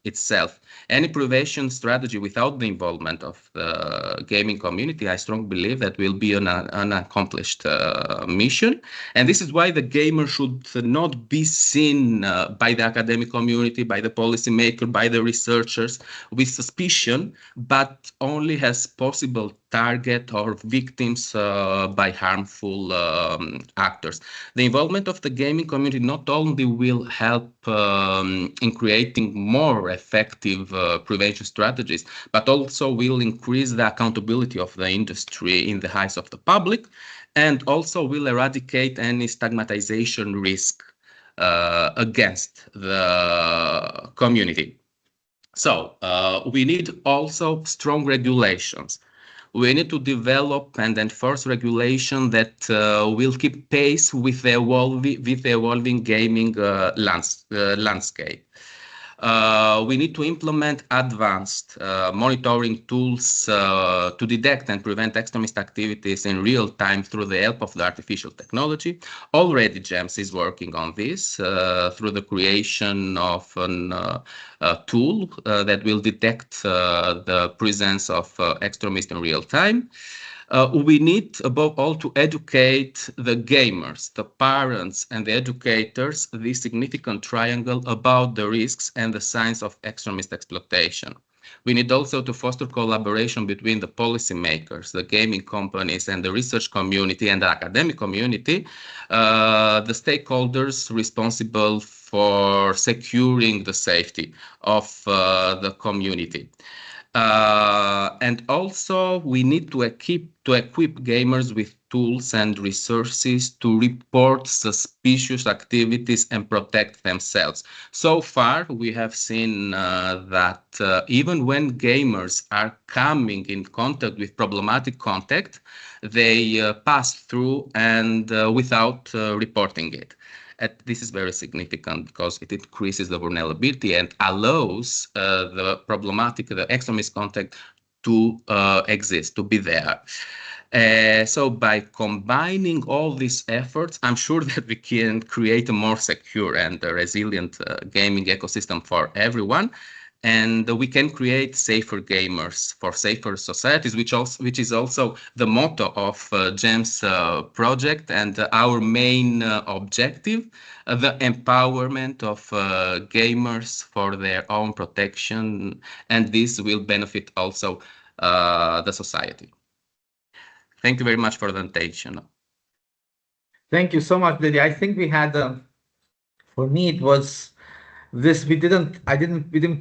itself. Any prevention strategy without the involvement of the gaming community, I strongly believe that will be an unaccomplished mission. And this is why the gamer should not be seen by the academic community, by the policymaker, by the researchers with suspicion, but only as possible target or victims by harmful actors. The involvement of the gaming community not only will help in creating more effective prevention strategies, but also will increase the accountability of the industry in the eyes of the public, and also will eradicate any stigmatization risk against the community. So we need also strong regulations. We need to develop and enforce regulation that will keep pace with the evolving gaming landscape. We need to implement advanced monitoring tools to detect and prevent extremist activities in real time through the help of the artificial technology. Already GEMS is working on this through the creation of a tool that will detect the presence of extremists in real time. We need, above all, to educate the gamers, the parents, and the educators, this significant triangle about the risks and the signs of extremist exploitation. We need also to foster collaboration between the policymakers, the gaming companies, and the research community and the academic community, the stakeholders responsible for securing the safety of the community. And also we need to equip gamers with tools and resources to report suspicious activities and protect themselves. So far, we have seen that even when gamers are coming in contact with problematic content, they pass through and without reporting it. This is very significant because it increases the vulnerability and allows the extremist content to exist, to be there. So by combining all these efforts, I'm sure that we can create a more secure and resilient gaming ecosystem for everyone. And we can create safer gamers for safer societies, which is also the motto of GEMS project and our main objective, the empowerment of gamers for their own protection, and this will benefit also the society. Thank you very much for the attention. Thank you so much, Lydia. I think we had, for me, it was this, we didn't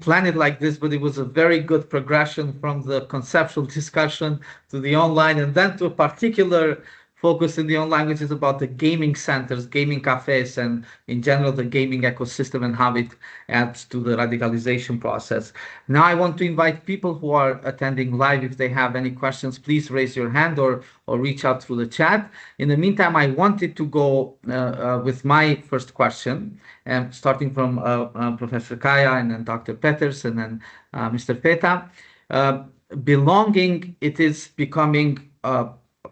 plan it like this, but it was a very good progression from the conceptual discussion to the online, and then to a particular focus in the online, which is about the gaming centers, gaming cafes, and in general, the gaming ecosystem and how it adds to the radicalization process. Now, I want to invite people who are attending live, if they have any questions, please raise your hand or reach out through the chat. In the meantime, I wanted to go with my first question, starting from Professor Kaya and then Dr. Peters and then Mr. Feta. Belonging, it is becoming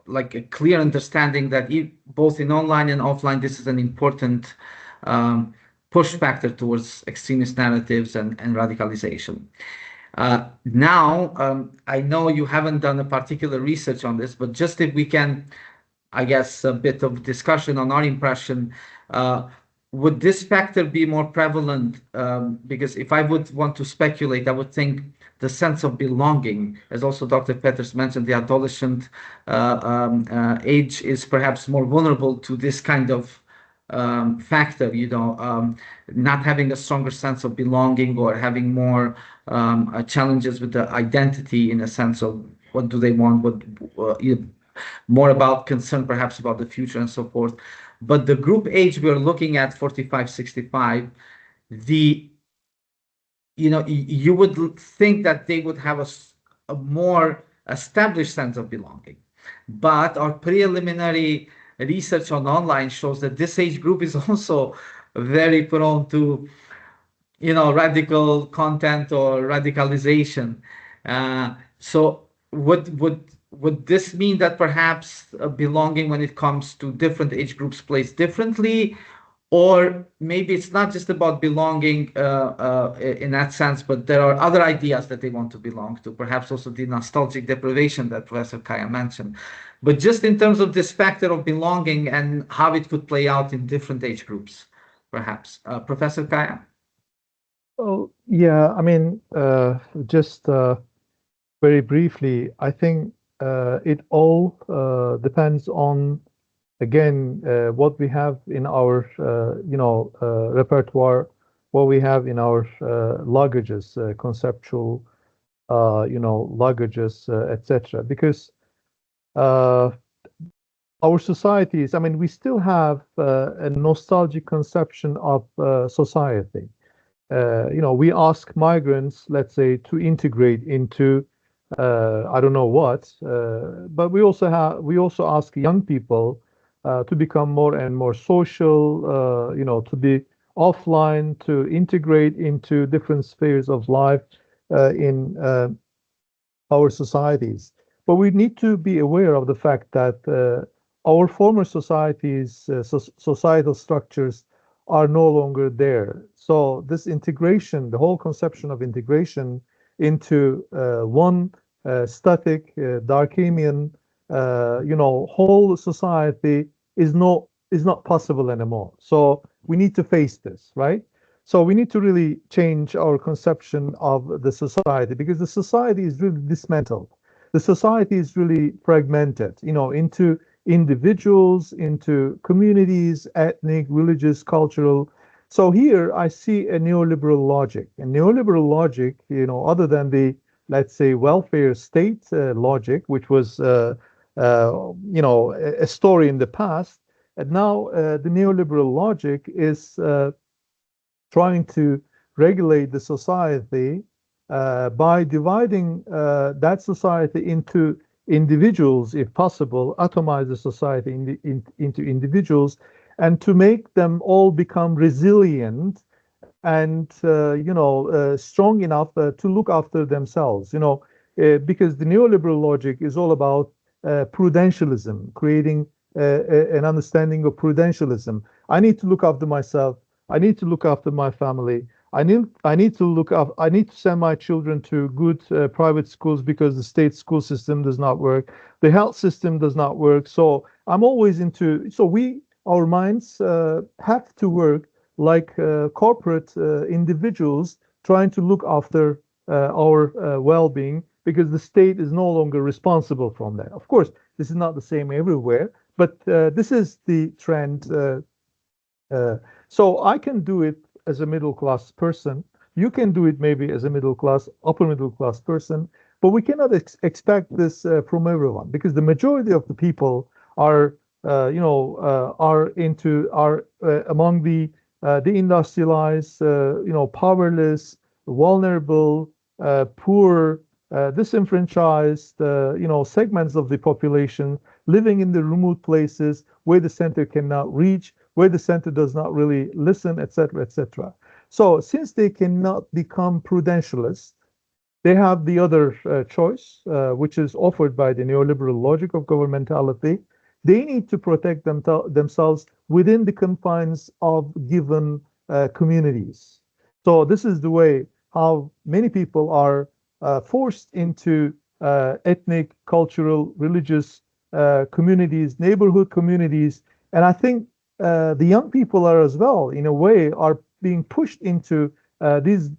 like a clear understanding that both in online and offline, this is an important push factor towards extremist narratives and radicalization. Now, I know you haven't done a particular research on this, but just if we can, I guess, a bit of discussion on our impression, would this factor be more prevalent? Because if I would want to speculate, I would think the sense of belonging, as also Dr. Peters mentioned, the adolescent age is perhaps more vulnerable to this kind of factor, not having a stronger sense of belonging or having more challenges with the identity in a sense of what do they want, more about concern perhaps about the future and so forth. But the group age we're looking at, 45-65, you would think that they would have a more established sense of belonging. But our preliminary research on online shows that this age group is also very prone to, radical content or radicalization. So would this mean that perhaps belonging when it comes to different age groups plays differently? Or maybe it's not just about belonging in that sense, but there are other ideas that they want to belong to, perhaps also the nostalgic deprivation that Professor Kaya mentioned. But just in terms of this factor of belonging and how it could play out in different age groups, perhaps. Professor Kaya? Oh, yeah, I mean, just very briefly, I think it all depends on, again, what we have in our, repertoire, what we have in our luggages, conceptual, luggages, etc. Because our societies, I mean, we still have a nostalgic conception of society. We ask migrants, let's say, to integrate into I don't know what, but we also ask young people to become more and more social, to be offline, to integrate into different spheres of life in our societies. But we need to be aware of the fact that our former societies, societal structures are no longer there. So this integration, the whole conception of integration into one static, Durkheimian, whole society is not possible anymore. So we need to face this, right? So we need to really change our conception of the society, because the society is really dismantled. The society is really fragmented, into individuals, into communities, ethnic, religious, cultural. So here I see a neoliberal logic. And neoliberal logic, other than the, let's say, welfare state logic, which was, a story in the past, and now the neoliberal logic is trying to regulate the society by dividing that society into individuals, if possible, atomize the society into individuals, and to make them all become resilient and strong enough to look after themselves. Because the neoliberal logic is all about prudentialism, creating an understanding of prudentialism. I need to look after myself. I need to look after my family. I need to send my children to good private schools because the state school system does not work. The health system does not work. So I'm always our minds have to work like corporate individuals trying to look after our well-being, because the state is no longer responsible from that. Of course, this is not the same everywhere, but this is the trend. So I can do it as a middle-class person. You can do it maybe as a middle-class, upper middle-class person, but we cannot expect this from everyone, because the majority of the people are among the industrialized, powerless, vulnerable, poor, disenfranchised, segments of the population living in the remote places where the center cannot reach, where the center does not really listen, etc., etc. So since they cannot become prudentialists, they have the other choice, which is offered by the neoliberal logic of governmentality. They need to protect themselves within the confines of given communities. So this is the way how many people are forced into ethnic, cultural, religious communities, neighborhood communities. And I think the young people are as well, in a way, are being pushed into these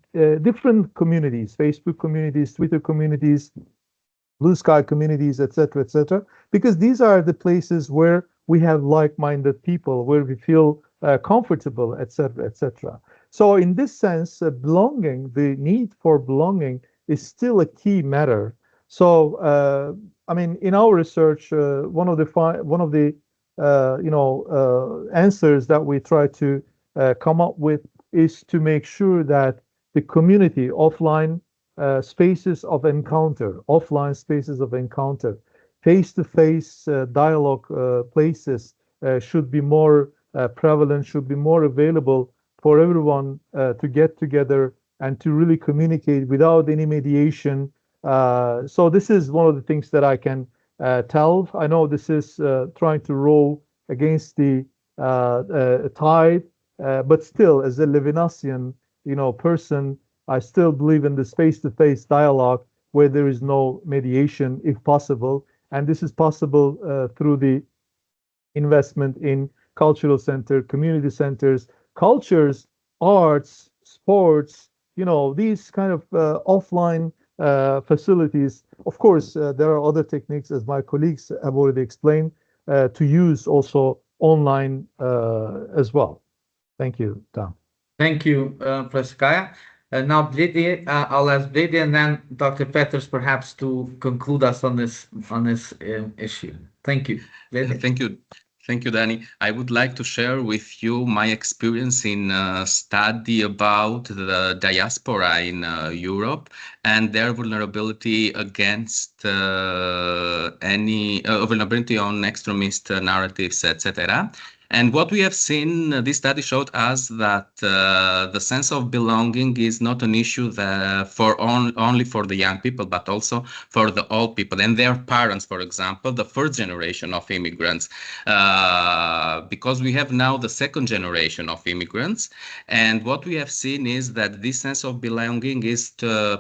different communities, Facebook communities, Twitter communities, Blue Sky communities, etc., because these are the places where we have like-minded people, where we feel comfortable, etc. So in this sense, belonging, the need for belonging is still a key matter. So, in our research, one of the answers that we try to come up with is to make sure that the community offline spaces of encounter, face-to-face dialogue places should be more prevalent, should be more available for everyone to get together and to really communicate without any mediation. So this is one of the things that I can tell. I know this is trying to row against the tide, but still, as a Levinasian, person, I still believe in this face-to-face dialogue where there is no mediation, if possible. And this is possible through the investment in cultural center, community centers, cultures, arts, sports, these kind of offline facilities. Of course, there are other techniques, as my colleagues have already explained, to use also online as well. Thank you, Tom. Thank you, Professor Kaya. Now, Bledar, I'll ask Bledar and then Dr. Peters perhaps to conclude us on this issue. Thank you. Bledar. Thank you, Danny. I would like to share with you my experience in study about the diaspora in Europe and their vulnerability against any vulnerability on extremist narratives, etc. And what we have seen, this study showed us that the sense of belonging is not an issue that only for the young people, but also for the old people and their parents, for example, the first generation of immigrants, because we have now the second generation of immigrants. And what we have seen is that this sense of belonging is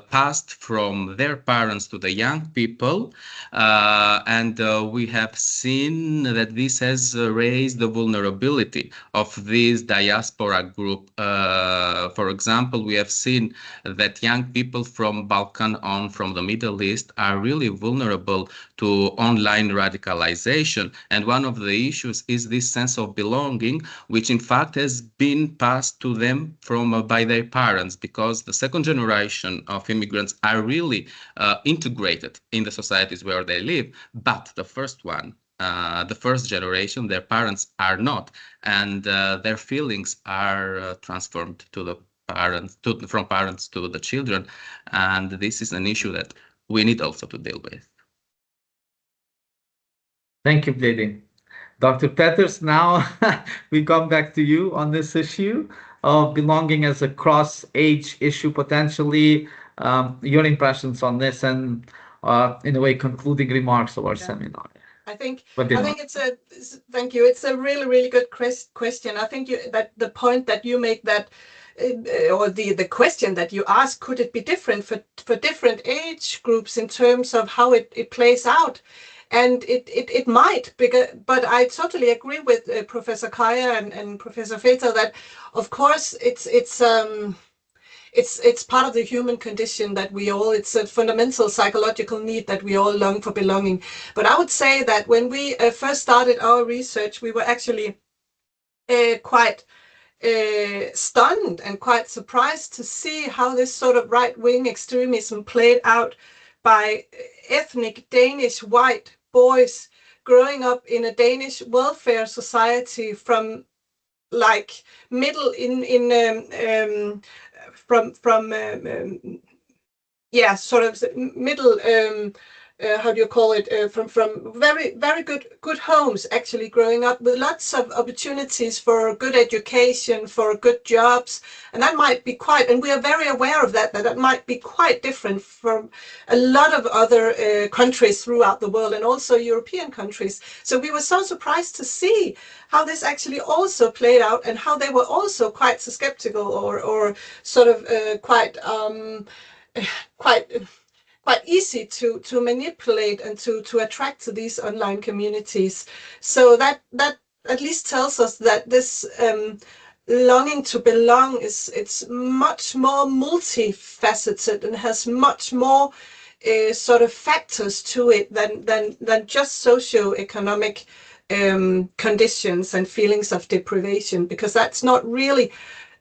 passed from their parents to the young people. And we have seen that this has raised the vulnerability of this diaspora group. For example, we have seen that young people from Balkan on, from the Middle East, are really vulnerable to online radicalization. And one of the issues is this sense of belonging, which in fact has been passed to them by their parents, because the second generation of immigrants are really integrated in the societies where they live. But the first one, the first generation, their parents are not, and their feelings are transformed to the parents, from parents to the children, and this is an issue that we need also to deal with. Thank you, Bledar. Dr. Peters, now we come back to you on this issue of belonging as a cross-age issue potentially. Your impressions on this, and in a way concluding remarks of our seminar. I think thank you. It's a really good question. I think that the point that you make, that or the question that you ask, could it be different for different age groups in terms of how it plays out? And it might, but I totally agree with Professor Kaya and Professor Feta that, of course, it's part of the human condition that it's a fundamental psychological need that we all long for belonging. But I would say that when we first started our research, we were actually quite stunned and quite surprised to see how this sort of right-wing extremism played out by ethnic Danish white boys growing up in a Danish welfare society from like middle sort of middle how do you call it, from very good homes, actually growing up with lots of opportunities for good education, for good jobs. And that might be and we are very aware of that might be quite different from a lot of other countries throughout the world, and also European countries. So we were so surprised to see how this actually also played out, and how they were also quite skeptical or sort of quite easy to manipulate and to attract to these online communities. So that at least tells us that this longing to belong it's much more multifaceted and has much more sort of factors to it than just socioeconomic conditions and feelings of deprivation, because that's not really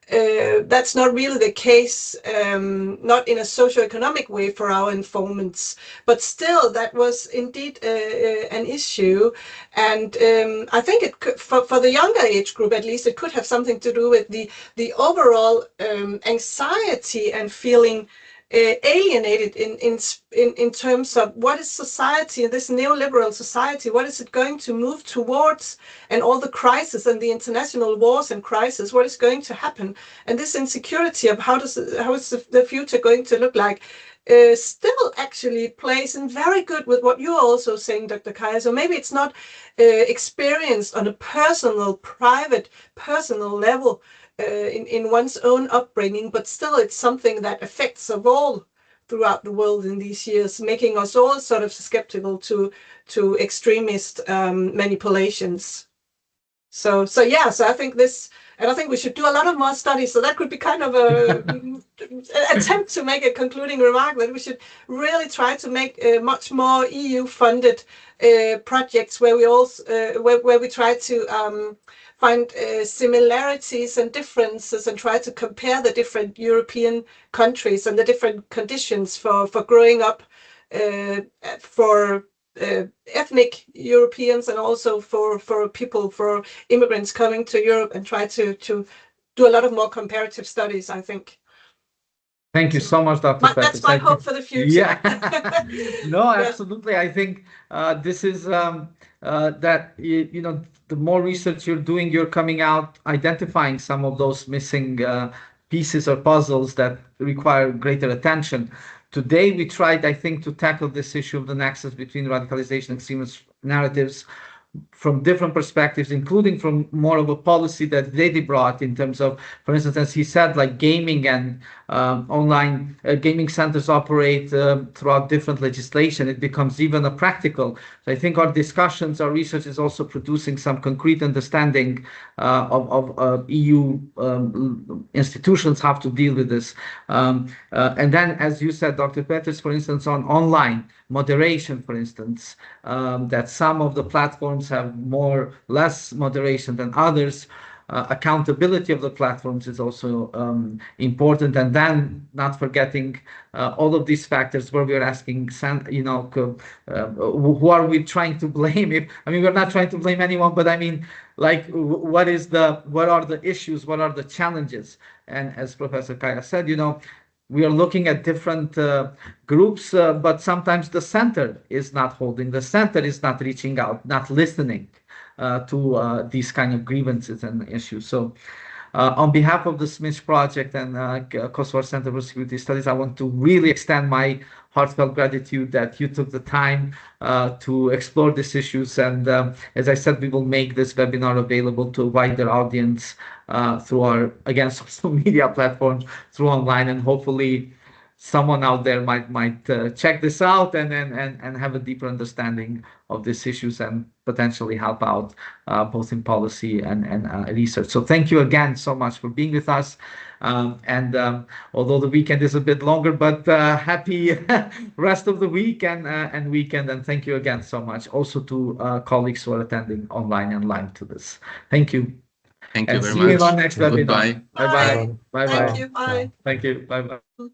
the case, not in a socioeconomic way for our informants, but still that was indeed an issue. And I think it could, for the younger age group at least, it could have something to do with the overall anxiety and feeling alienated in terms of what is society, this neoliberal society, what is it going to move towards, and all the crisis and the international wars and crisis, what is going to happen, and this insecurity of how is the future going to look like, still actually plays in very good with what you're also saying, Dr. Kaya. So maybe it's not experienced on a private personal level, in one's own upbringing, but still it's something that affects us all throughout the world in these years, making us all sort of skeptical to extremist manipulations. So I think this, and I think we should do a lot of more studies. So that could be kind of an attempt to make a concluding remark, that we should really try to make much more EU-funded projects where we also where we try to find similarities and differences, and try to compare the different European countries and the different conditions for growing up for ethnic Europeans, and also for immigrants coming to Europe, and try to do a lot of more comparative studies, I think. Thank you so much, Dr. Peters. That's my hope for the future. Yeah. No, absolutely. I think this is that, you know, the more research you're doing, you're coming out identifying some of those missing pieces or puzzles that require greater attention. Today, we tried, I think, to tackle this issue of the nexus between radicalization and extremist narratives from different perspectives, including from more of a policy that they brought in terms of, for instance, as he said, like gaming and online gaming centers operate throughout different legislation. It becomes even a practical. So I think our discussions, our research is also producing some concrete understanding of EU institutions have to deal with this. And then, as you said, Dr. Peters, for instance, on online moderation, for instance, that some of the platforms have less moderation than others. Accountability of the platforms is also important, and then not forgetting all of these factors where we are asking, you know, who are we trying to blame? I mean, we're not trying to blame anyone, but I mean, like, what are the issues? What are the challenges? And as Professor Kaya said, you know, we are looking at different groups, but sometimes the center is not holding. The center is not reaching out, not listening to these kind of grievances and issues. So on behalf of the SMIDGE Project and Kosovar Centre for Security Studies, I want to really extend my heartfelt gratitude that you took the time to explore these issues. And as I said, we will make this webinar available to a wider audience through our, again, social media platforms, through online, and hopefully someone out there might check this out and have a deeper understanding of these issues and potentially help out both in policy and research. So thank you again so much for being with us. Although the weekend is a bit longer, but happy rest of the week and weekend. And thank you again so much also to colleagues who are attending online and live to this. Thank you. Thank you very much. See you in our next webinar. Goodbye. Bye-bye. Bye-bye. Thank you. Bye. Thank you. Bye-bye.